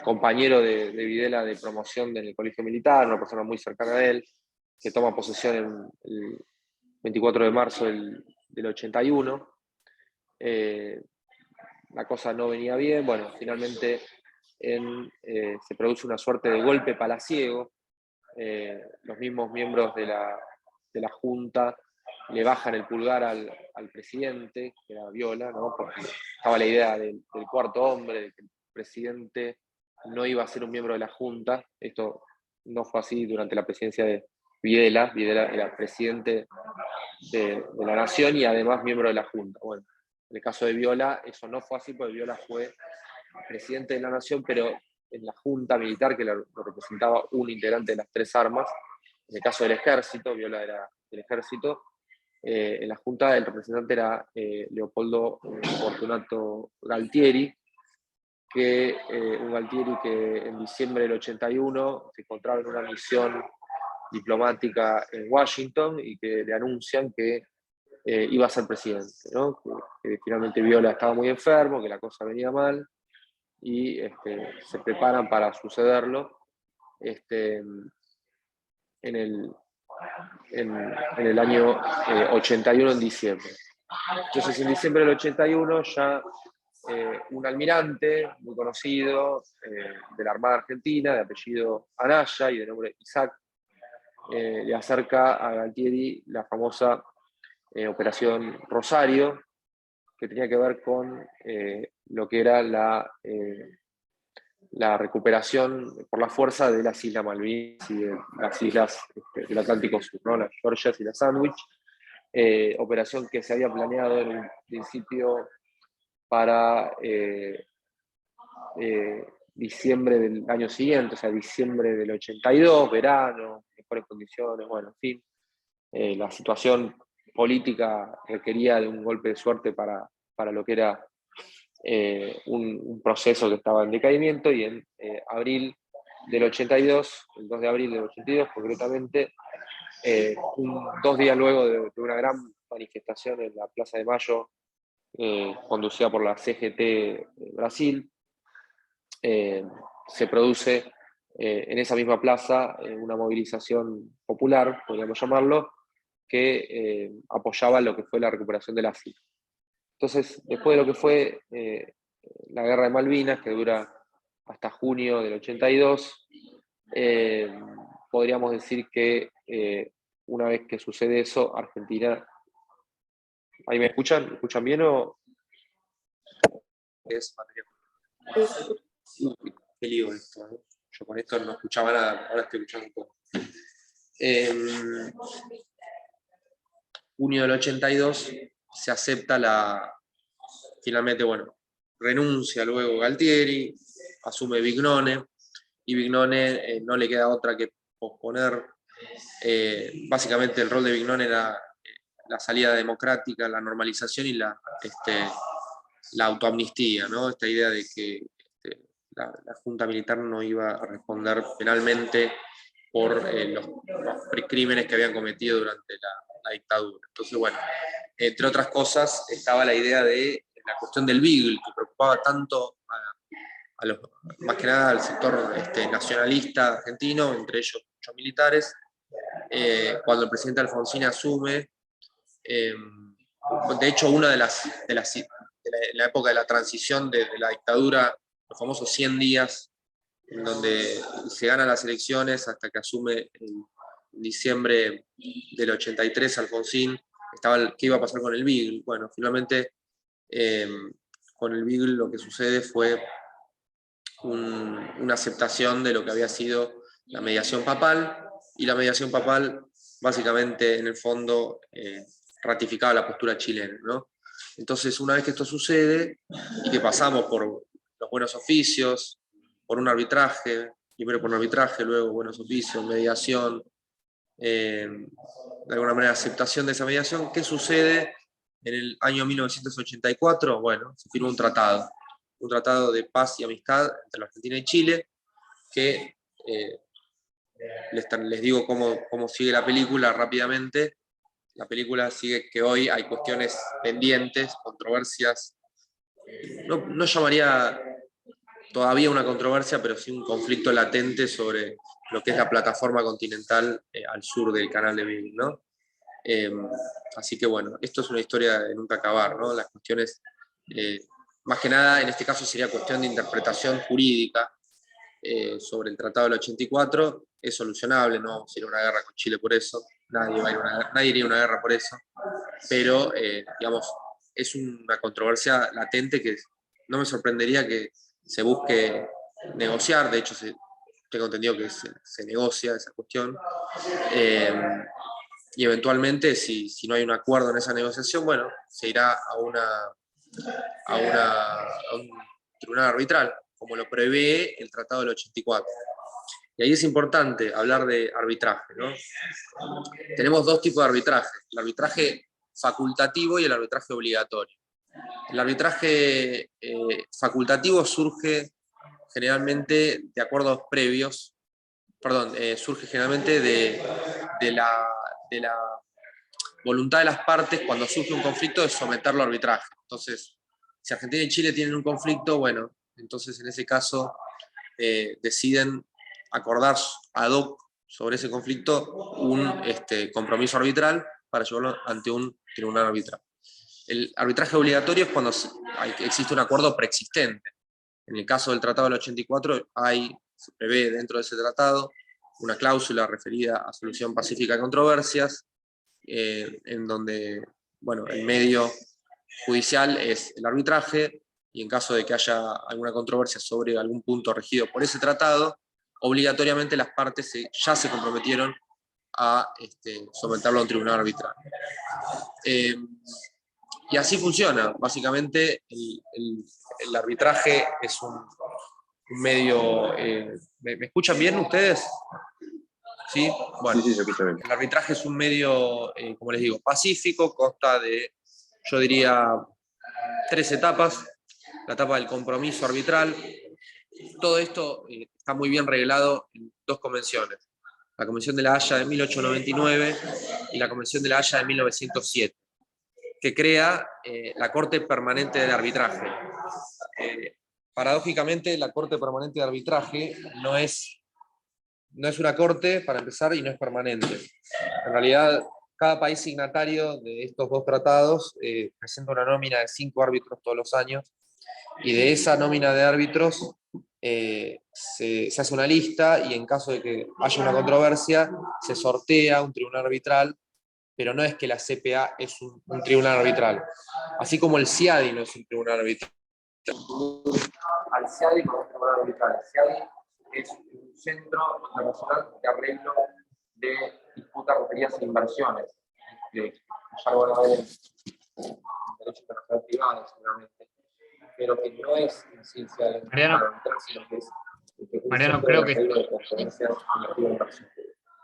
compañero de Videla de promoción en el colegio militar, una persona muy cercana a él, que toma posesión el 24 de marzo del 81. La cosa no venía bien, bueno, finalmente se produce una suerte de golpe palaciego. Los mismos miembros de la Junta le bajan el pulgar al presidente, que era Viola, ¿no? Porque estaba la idea del cuarto hombre, de que el presidente no iba a ser un miembro de la Junta. Esto no fue así durante la presidencia de Videla. Videla era presidente de la Nación y además miembro de la Junta. Bueno, en el caso de Viola, eso no fue así, porque Viola fue presidente de la Nación, pero en la Junta Militar, que lo representaba un integrante de las tres armas. En el caso del Ejército, Viola era del Ejército. En la Junta el representante era Leopoldo Fortunato Galtieri, un Galtieri que en diciembre del 81 se encontraba en una misión diplomática en Washington y que le anuncian que iba a ser presidente, ¿no? Que finalmente Viola estaba muy enfermo, que la cosa venía mal, y se preparan para sucederlo en el año 81, en diciembre. Entonces, en diciembre del 81 ya un almirante muy conocido de la Armada Argentina, de apellido Anaya y de nombre Isaac, le acerca a Galtieri la famosa Operación Rosario, que tenía que ver con lo que era la recuperación por la fuerza de las Islas Malvinas y de las islas del Atlántico Sur, ¿no? Las Georgias y las Sandwich. Operación que se había planeado en un principio para diciembre del año siguiente, o sea, diciembre del 82, verano, mejores condiciones, bueno, en fin. La situación política requería de un golpe de suerte para lo que era un proceso que estaba en decaimiento, y en abril del 82, el 2 de abril del 82 concretamente, 2 días luego de una gran manifestación en la Plaza de Mayo, conducida por la CGT Brasil, se produce en esa misma plaza una movilización popular, podríamos llamarlo, que apoyaba lo que fue la recuperación de la AFI. Entonces, después de lo que fue la Guerra de Malvinas, que dura hasta junio del 82, podríamos decir que una vez que sucede eso, Argentina... ¿Ahí me escuchan? ¿Me escuchan bien o...? Es materia... Uy, qué lío esto, ¿eh? Yo con esto no escuchaba nada, ahora estoy escuchando todo. Junio del 82 se acepta finalmente, bueno, renuncia luego Galtieri, asume Vignone, y Vignone no le queda otra que posponer. Básicamente el rol de Vignone era la salida democrática, la normalización y la autoamnistía, ¿no? Esta idea de que la Junta Militar no iba a responder penalmente por los crímenes que habían cometido durante la dictadura. Entonces, bueno, entre otras cosas estaba la idea de la cuestión del Beagle, que preocupaba tanto más que nada al sector nacionalista argentino, entre ellos muchos militares. Cuando el presidente Alfonsín asume, de hecho, una de la época de la transición de la dictadura, los famosos 100 días, en donde se ganan las elecciones hasta que asume en diciembre del 83 Alfonsín, qué iba a pasar con el Beagle. Bueno, finalmente con el Beagle lo que sucede fue una aceptación de lo que había sido la mediación papal, y la mediación papal básicamente en el fondo ratificaba la postura chilena, ¿no? Entonces, una vez que esto sucede y que pasamos por los buenos oficios, por un arbitraje, primero por un arbitraje, luego buenos oficios, mediación, de alguna manera aceptación de esa mediación, ¿qué sucede en el año 1984? Bueno, se firma un tratado de paz y amistad entre la Argentina y Chile, que les digo cómo sigue la película rápidamente. La película sigue que hoy hay cuestiones pendientes, controversias, no llamaría todavía una controversia, pero sí un conflicto latente sobre lo que es la plataforma continental al sur del canal de Beagle, ¿no? Así que bueno, esto es una historia de nunca acabar, ¿no? Las cuestiones, más que nada en este caso sería cuestión de interpretación jurídica sobre el Tratado del 84, es solucionable, no sería una guerra con Chile por eso, nadie iría a una guerra por eso, pero digamos, es una controversia latente que no me sorprendería que se busque negociar. De hecho tengo entendido que se negocia esa cuestión, y eventualmente si no hay un acuerdo en esa negociación, bueno, se irá a un tribunal arbitral, como lo prevé el Tratado del 84. Y ahí es importante hablar de arbitraje, ¿no? Tenemos dos tipos de arbitraje: el arbitraje facultativo y el arbitraje obligatorio. El arbitraje facultativo surge generalmente de acuerdos previos, surge generalmente de la voluntad de las partes cuando surge un conflicto de someterlo a arbitraje. Entonces, si Argentina y Chile tienen un conflicto, bueno, entonces en ese caso deciden acordar ad hoc sobre ese conflicto un compromiso arbitral para llevarlo ante un tribunal arbitral. El arbitraje obligatorio es cuando existe un acuerdo preexistente. En el caso del Tratado del 84 se prevé dentro de ese tratado una cláusula referida a solución pacífica de controversias, en donde, bueno, el medio judicial es el arbitraje, y en caso de que haya alguna controversia sobre algún punto regido por ese tratado, obligatoriamente las partes ya se comprometieron a someterlo a un tribunal arbitral. Y así funciona. Básicamente el arbitraje es un medio... ¿me escuchan bien ustedes? ¿Sí? Bueno, Sí, se escucha bien. el arbitraje es un medio, como les digo, pacífico, consta de, yo diría, 3 etapas. la etapa del compromiso arbitral. Todo esto está muy bien reglado en dos convenciones: la Convención de la Haya de 1899 y la Convención de la Haya de 1907, que crea la Corte Permanente de Arbitraje. Paradójicamente, la Corte Permanente de Arbitraje no es una corte, para empezar, y no es permanente. En realidad, cada país signatario de estos dos tratados presenta una nómina de 5 árbitros todos los años, y de esa nómina de árbitros se hace una lista, y en caso de que haya una controversia, se sortea un tribunal arbitral, pero no es que la CPA es un tribunal arbitral. Así como el CIADI no es un tribunal arbitral. Al CIADI no es un tribunal arbitral. El CIADI es un centro internacional de arreglo de disputas, referidas e inversiones, que ya lo van a ver en derecho internacional privado, seguramente, pero que no es en ciencia de arbitral, sino que es un Mariano, centro creo de que arreglo de conferencias de inversión,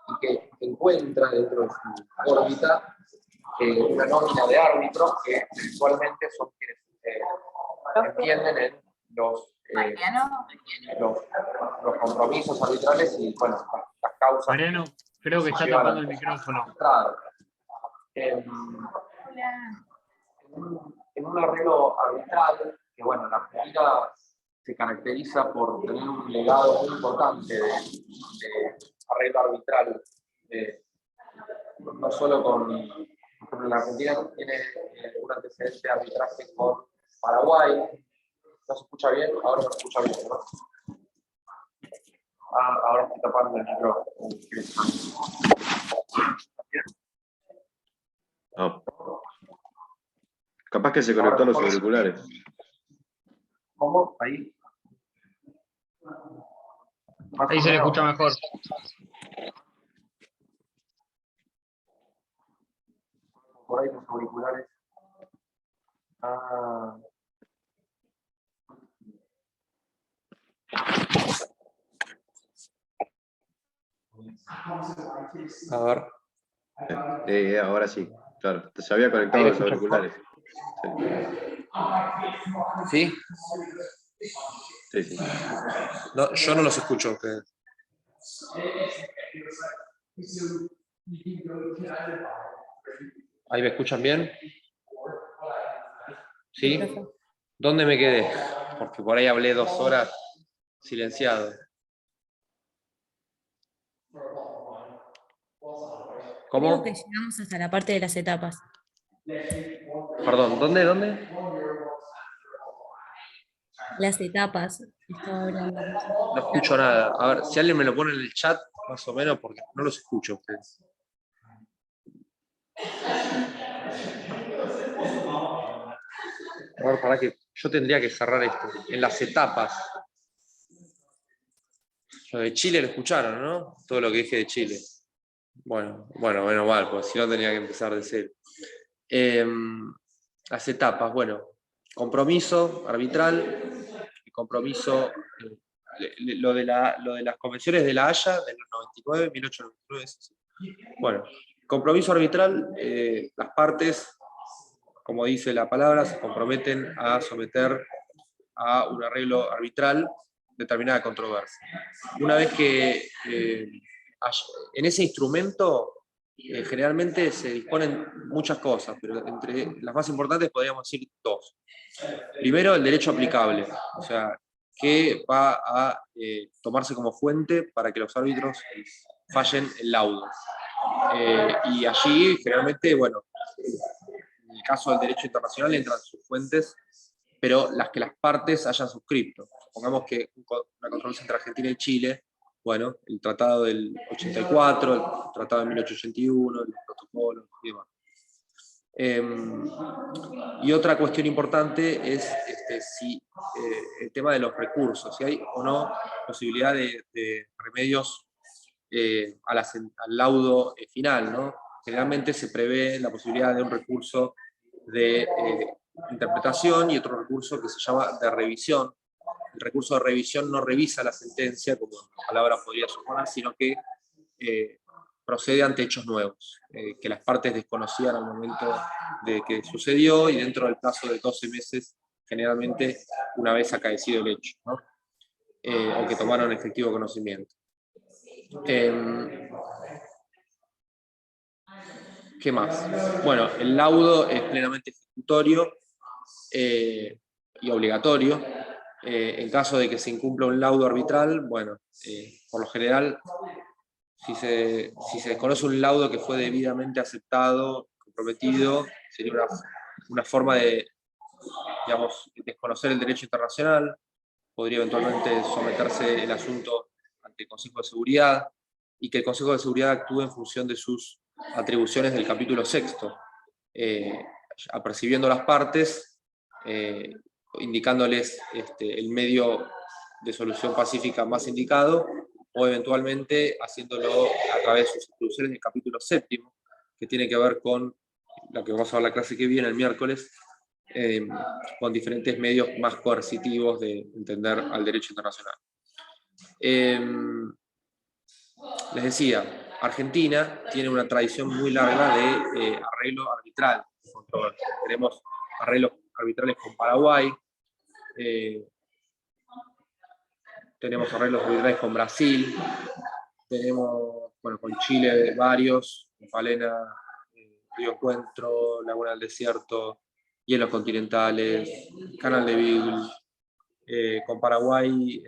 y que encuentra dentro de su órbita una nómina de árbitros que actualmente son quienes entienden en los compromisos arbitrales y, bueno, las causas. Mariano, creo que está tapando el micrófono. En un arreglo arbitral, que, bueno, la Argentina se caracteriza por tener un legado muy importante de arreglo arbitral, no solo con, por ejemplo, la Argentina tiene un antecedente de arbitraje con Paraguay. ¿No se escucha bien? Ahora no se escucha bien, ¿no? Ahora estoy tapando el micrófono. No. Capaz que se conectó a los auriculares. ¿Cómo? Ahí. Ahí se le escucha mejor. Por ahí los auriculares. A ver. Ahora sí, claro. Se había conectado a los auriculares. ¿Sí? Sí, sí. No, yo no los escucho. ¿Ahí me escuchan bien? ¿Sí? ¿Dónde me quedé? Porque por ahí hablé 2 horas silenciado. ¿Cómo? Creo que llegamos hasta la parte de las etapas. Perdón, ¿dónde? Las etapas, estaba hablando. No escucho nada. A ver, si alguien me lo pone en el chat, más o menos, porque no los escucho a ustedes. A ver, para que yo tendría que cerrar esto. En las etapas. Lo de Chile lo escucharon, ¿no? Todo lo que dije de Chile. Bueno, menos mal, porque si no tenía que empezar de cero. Las etapas, bueno, compromiso arbitral, compromiso, lo de las convenciones de la Haya, de los 99, 1899. Bueno, compromiso arbitral, las partes, como dice la palabra, se comprometen a someter a un arreglo arbitral determinada controversia. Una vez que en ese instrumento generalmente se disponen muchas cosas, pero entre las más importantes podríamos decir 2. Primero, el derecho aplicable, o sea, que va a tomarse como fuente para que los árbitros fallen el laudo. Y allí, generalmente, bueno, en el caso del derecho internacional entran sus fuentes, pero las que las partes hayan suscrito. Supongamos que una controversia entre Argentina y Chile, bueno, el tratado del 84, el tratado de 1881, los protocolos y demás. Y otra cuestión importante es el tema de los recursos, si hay o no posibilidad de remedios al laudo final, ¿no? Generalmente se prevé la posibilidad de un recurso de interpretación y otro recurso que se llama de revisión. El recurso de revisión no revisa la sentencia, como la palabra podría suponer, sino que procede ante hechos nuevos, que las partes desconocían al momento de que sucedió, y dentro del plazo de 12 meses generalmente una vez acaecido el hecho, ¿no? O que tomaron efectivo conocimiento. ¿Qué más? Bueno, el laudo es plenamente ejecutorio y obligatorio. En caso de que se incumpla un laudo arbitral, bueno, por lo general, si se desconoce un laudo que fue debidamente aceptado, comprometido, sería una forma de, digamos, desconocer el derecho internacional. Podría eventualmente someterse el asunto ante el Consejo de Seguridad y que el Consejo de Seguridad actúe en función de sus atribuciones del capítulo 6, apercibiendo las partes, indicándoles el medio de solución pacífica más indicado, o eventualmente haciéndolo a través de sus atribuciones del capítulo 7, que tiene que ver con la que vamos a ver la clase que viene el miércoles, con diferentes medios más coercitivos de entender al derecho internacional. Les decía, Argentina tiene una tradición muy larga de arreglo arbitral. Tenemos arreglos arbitrales con Paraguay, tenemos arreglos arbitrales con Brasil, tenemos, bueno, con Chile varios, con Palena, Río Encuentro, Laguna del Desierto, hielos continentales, Canal de Beagle, con Paraguay,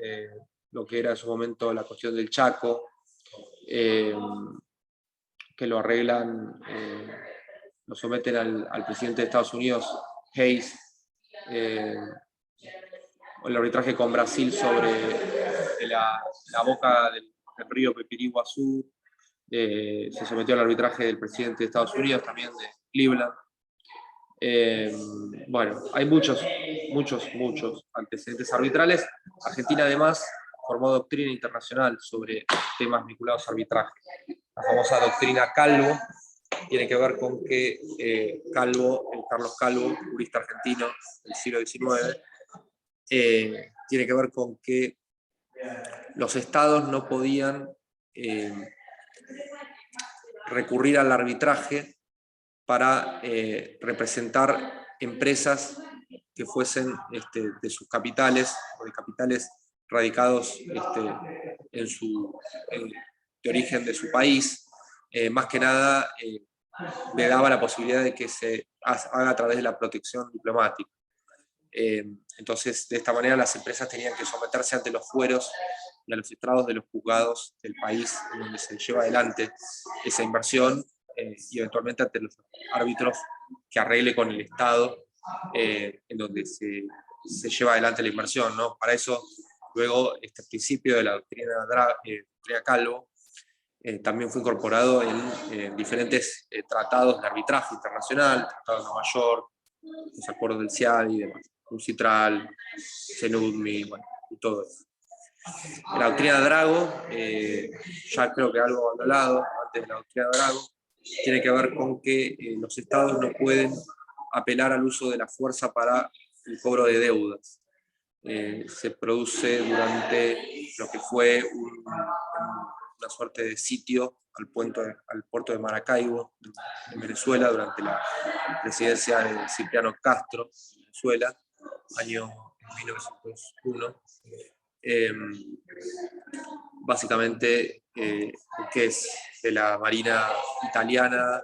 lo que era en su momento la cuestión del Chaco, que lo arreglan, lo someten al presidente de Estados Unidos, Hayes, el arbitraje con Brasil sobre la boca del río Pepiriguazú, se sometió al arbitraje del presidente de Estados Unidos, también de Cleveland. Bueno, hay muchos antecedentes arbitrales. Argentina además formó doctrina internacional sobre temas vinculados a arbitraje. La famosa doctrina Calvo tiene que ver con que Carlos Calvo, jurista argentino del siglo XIX, tiene que ver con que los estados no podían recurrir al arbitraje para representar empresas que fuesen de sus capitales o de capitales radicados de origen de su país. Más que nada le daba la posibilidad de que se haga a través de la protección diplomática. Entonces, de esta manera las empresas tenían que someterse ante los fueros y a los estrados de los juzgados del país en donde se lleva adelante esa inversión, y eventualmente ante los árbitros que arregle con el Estado en donde se lleva adelante la inversión, ¿no? Para eso, luego, este principio de la doctrina Calvo también fue incorporado en diferentes tratados de arbitraje internacional, el Tratado de Nueva York, los acuerdos del CIADI y demás, UNCITRAL, CENUDMI, bueno, y todo eso. La doctrina Drago, ya creo que algo abandonado antes de la doctrina Drago, tiene que ver con que los estados no pueden apelar al uso de la fuerza para el cobro de deudas. Se produce durante lo que fue una suerte de sitio al puerto de Maracaibo, en Venezuela, durante la presidencia de Cipriano Castro, en Venezuela, año 1901. Básicamente, que es de la marina italiana,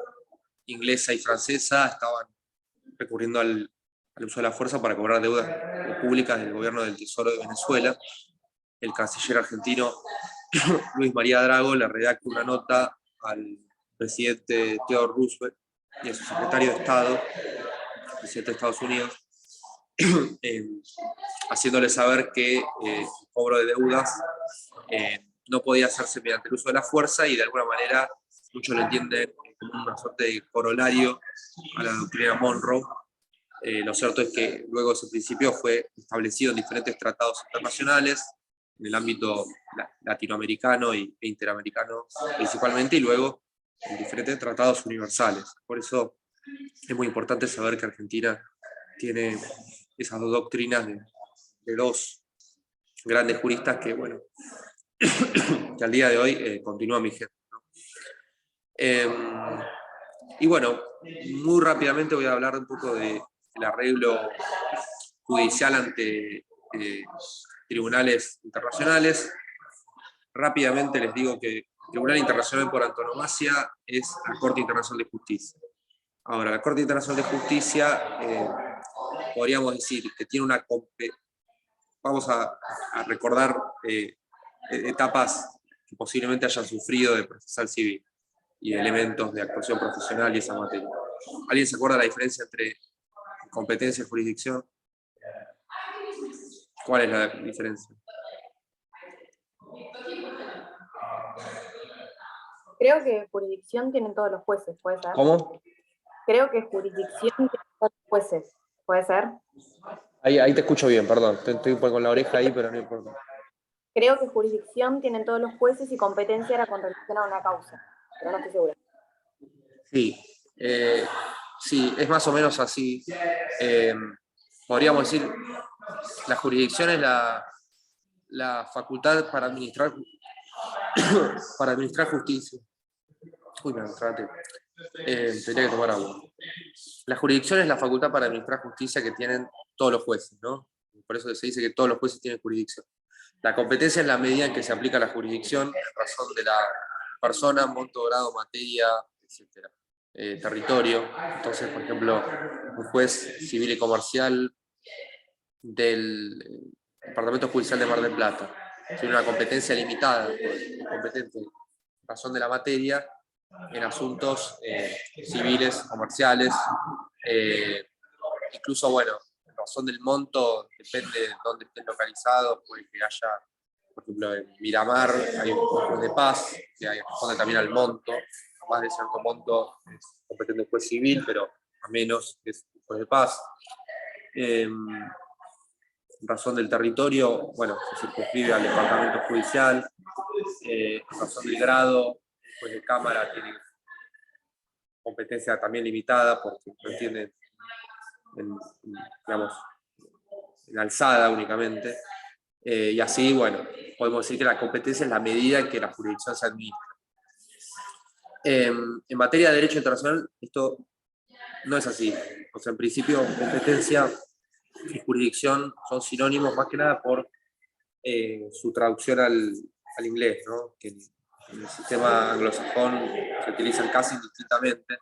inglesa y francesa, estaban recurriendo al uso de la fuerza para cobrar deudas públicas del gobierno del Tesoro de Venezuela. El canciller argentino Luis María Drago le redacta una nota al presidente Theodore Roosevelt y a su secretario de Estado, el presidente de Estados Unidos, haciéndole saber que el cobro de deudas no podía hacerse mediante el uso de la fuerza, y de alguna manera muchos lo entienden como una suerte de corolario a la doctrina Monroe. Lo cierto es que luego ese principio fue establecido en diferentes tratados internacionales, en el ámbito latinoamericano e interamericano principalmente, y luego en diferentes tratados universales. Por eso es muy importante saber que Argentina tiene esas dos doctrinas de dos grandes juristas que, bueno, que al día de hoy continúan vigentes, ¿no? Y bueno, muy rápidamente voy a hablar un poco del arreglo judicial ante tribunales internacionales. Rápidamente les digo que el Tribunal Internacional por antonomasia es la Corte Internacional de Justicia. Ahora, la Corte Internacional de Justicia, podríamos decir que tiene una... Vamos a recordar etapas que posiblemente hayan sufrido de procesal civil y elementos de actuación profesional y esa materia. ¿Alguien se acuerda la diferencia entre competencia y jurisdicción? ¿Cuál es la diferencia? Creo que jurisdicción tienen todos los jueces, ¿puede ser? ¿Cómo? Creo que jurisdicción tienen todos los jueces, ¿puede ser? Ahí te escucho bien, perdón. Estoy con la oreja ahí, pero no importa. Creo que jurisdicción tienen todos los jueces y competencia era con relación a una causa, pero no estoy segura. Sí, sí, es más o menos así. Podríamos decir, la jurisdicción es la facultad para administrar justicia. Uy, me trate. Tendría que tomar agua. La jurisdicción es la facultad para administrar justicia que tienen todos los jueces, ¿no? Por eso se dice que todos los jueces tienen jurisdicción. La competencia es la medida en que se aplica la jurisdicción en razón de la persona, monto, grado, materia, etc. Territorio. Entonces, por ejemplo, un juez civil y comercial del Departamento Judicial de Mar del Plata tiene una competencia limitada, es competente en razón de la materia, en asuntos civiles, comerciales, incluso, bueno, en razón del monto, depende de dónde estén localizados, puede que haya, por ejemplo, en Miramar hay un juez de paz, que responde también al monto, más de cierto monto es competente el juez civil, pero a menos es el juez de paz. En razón del territorio, bueno, se circunscribe al departamento judicial. En razón del grado, pues de cámara tiene competencia también limitada porque no entiende digamos, en alzada únicamente. Y así, bueno, podemos decir que la competencia es la medida en que la jurisdicción se administra. En materia de derecho internacional, esto no es así. O sea, en principio, competencia y jurisdicción son sinónimos más que nada por su traducción al inglés, ¿no? Que en el sistema anglosajón se utilizan casi indistintamente.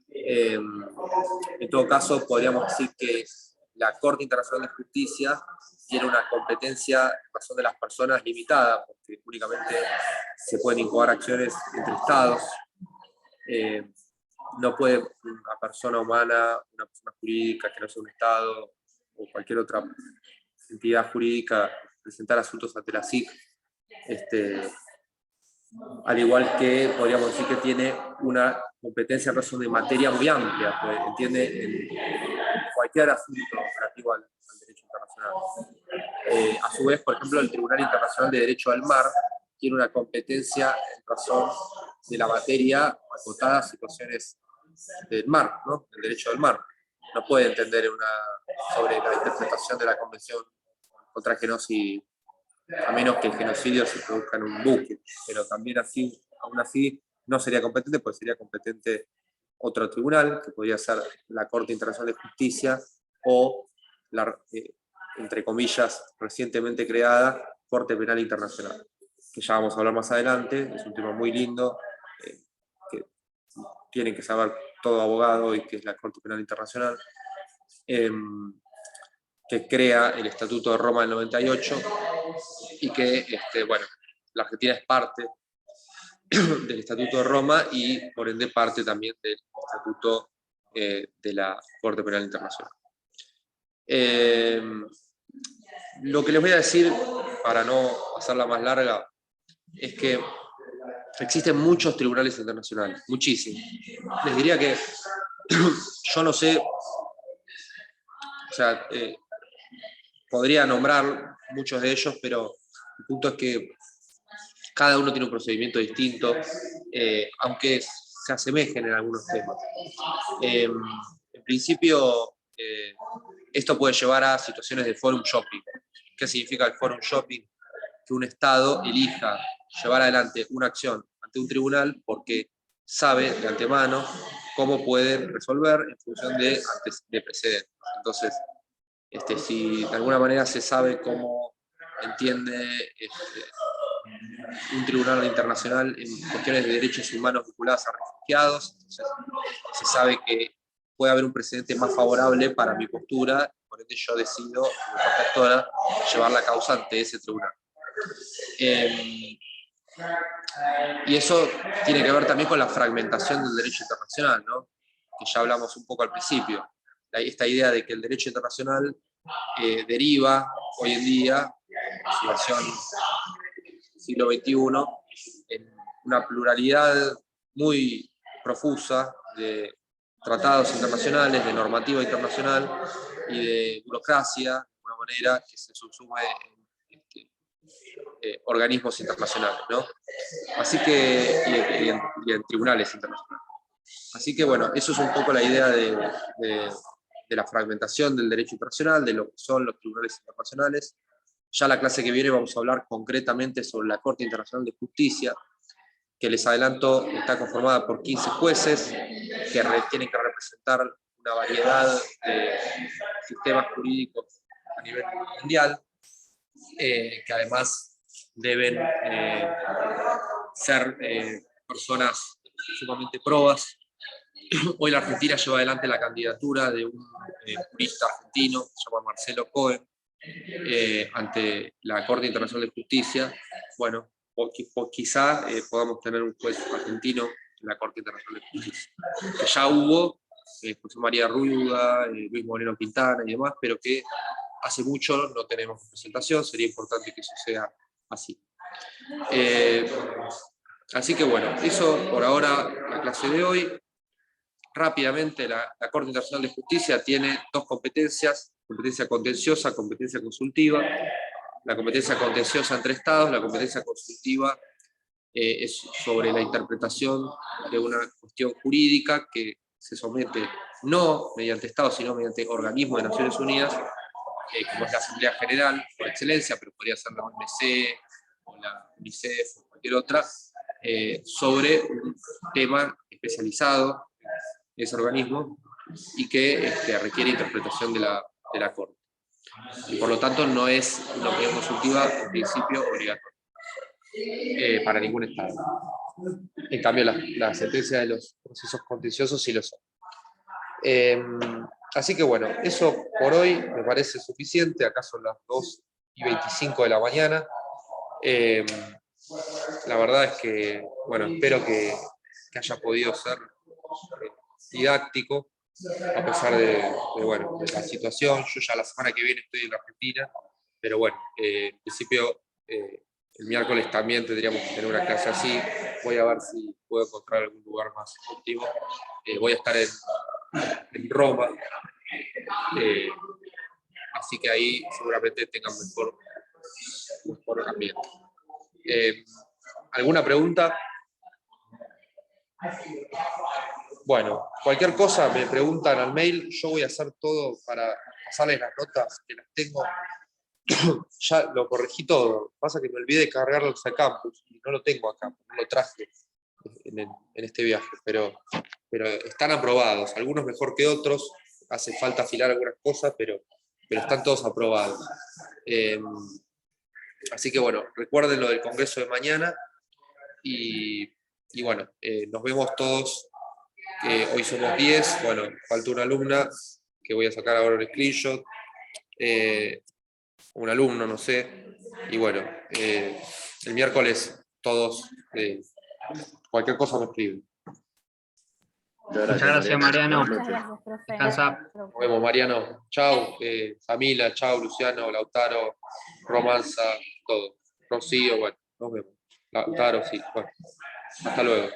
En todo caso, podríamos decir que la Corte Internacional de Justicia tiene una competencia en razón de las personas limitada, porque únicamente se pueden incoar acciones entre estados. No puede una persona humana, una persona jurídica que no sea un estado o cualquier otra entidad jurídica presentar asuntos ante la SIC, al igual que podríamos decir que tiene una competencia en razón de materia muy amplia, pues entiende en cualquier asunto relativo al derecho internacional. A su vez, por ejemplo, el Tribunal Internacional de Derecho del Mar tiene una competencia en razón de la materia acotada a situaciones del mar, ¿no? El derecho del mar. No puede entender sobre la interpretación de la Convención contra el genocidio, a menos que el genocidio se produzca en un buque, pero también así, aún así no sería competente, porque sería competente otro tribunal, que podría ser la Corte Internacional de Justicia o la, entre comillas, recientemente creada Corte Penal Internacional, que ya vamos a hablar más adelante. Es un tema muy lindo, que tienen que saber todo abogado, y que es la Corte Penal Internacional, que crea el Estatuto de Roma del 98, y que, bueno, la Argentina es parte del Estatuto de Roma y, por ende, parte también del Estatuto de la Corte Penal Internacional. Lo que les voy a decir, para no hacerla más larga, es que existen muchos tribunales internacionales, muchísimos. Les diría que yo no sé, o sea, podría nombrar muchos de ellos, pero el punto es que cada uno tiene un procedimiento distinto, aunque se asemejen en algunos temas. En principio, esto puede llevar a situaciones de forum shopping. ¿Qué significa el forum shopping? Que un Estado elija llevar adelante una acción ante un tribunal porque sabe de antemano cómo puede resolver en función de precedentes. Entonces, si de alguna manera se sabe cómo entiende un tribunal internacional en cuestiones de derechos humanos vinculadas a refugiados. Entonces, se sabe que puede haber un precedente más favorable para mi postura, por ende yo decido, como protectora, llevar la causa ante ese tribunal. Y eso tiene que ver también con la fragmentación del derecho internacional, ¿no? Que ya hablamos un poco al principio. Esta idea de que el derecho internacional deriva hoy en día, en su versión siglo XXI, en una pluralidad muy profusa de tratados internacionales, de normativa internacional y de burocracia, de alguna manera, que se subsume en organismos internacionales, ¿no? Así que, y en tribunales internacionales. Así que bueno, eso es un poco la idea de la fragmentación del derecho internacional, de lo que son los tribunales internacionales. Ya la clase que viene vamos a hablar concretamente sobre la Corte Internacional de Justicia, que les adelanto está conformada por 15 jueces que tienen que representar una variedad de sistemas jurídicos a nivel mundial, que además deben ser personas sumamente probas. Hoy la Argentina lleva adelante la candidatura de un jurista argentino, se llama Marcelo Cohen, ante la Corte Internacional de Justicia. Bueno, quizá podamos tener un juez argentino en la Corte Internacional de Justicia. Que ya hubo, José María Ruda, Luis Moreno Quintana y demás, pero que hace mucho no tenemos representación, sería importante que eso sea así. Así que bueno, eso por ahora la clase de hoy. Rápidamente, la Corte Internacional de Justicia tiene dos competencias: competencia contenciosa, competencia consultiva. La competencia contenciosa entre estados, la competencia consultiva es sobre la interpretación de una cuestión jurídica que se somete no mediante estados, sino mediante organismos de Naciones Unidas, como es la Asamblea General por excelencia, pero podría ser la OMC o la UNICEF o cualquier otra, sobre un tema especializado en ese organismo y que requiere interpretación de la Corte. Y por lo tanto no es una opinión consultiva en principio obligatoria para ningún Estado. En cambio, la sentencia de los procesos contenciosos sí lo son. Así que bueno, eso por hoy me parece suficiente. Acá son las 2:25 de la mañana. La verdad es que, bueno, espero que haya podido ser didáctico, a pesar de la situación. Yo ya la semana que viene estoy en la Argentina, pero bueno, en principio el miércoles también tendríamos que tener una clase así. Voy a ver si puedo encontrar algún lugar más óptimo. Voy a estar en Roma, así que ahí seguramente tengan mejor ambiente. ¿Alguna pregunta? Bueno, cualquier cosa me preguntan al mail. Yo voy a hacer todo para pasarles las notas, que las tengo. Ya lo corregí todo. Pasa que me olvidé de cargarlos a campus y no lo tengo acá, no lo traje en este viaje, pero están aprobados. Algunos mejor que otros, hace falta afilar algunas cosas, pero están todos aprobados. Así que bueno, recuerden lo del congreso de mañana y bueno, nos vemos todos. Hoy somos 10, bueno, falta una alumna que voy a sacar ahora un screenshot, un alumno, no sé, y bueno, el miércoles todos, cualquier cosa me escriben. Muchas gracias, Mariano. Buenas noches. Gracias, profe. Descansa. Nos vemos, Mariano. Chau, Camila, chau, Luciano, Lautaro, Romanza, todo. Rocío, bueno, nos vemos. Lautaro, sí, bueno. Hasta luego.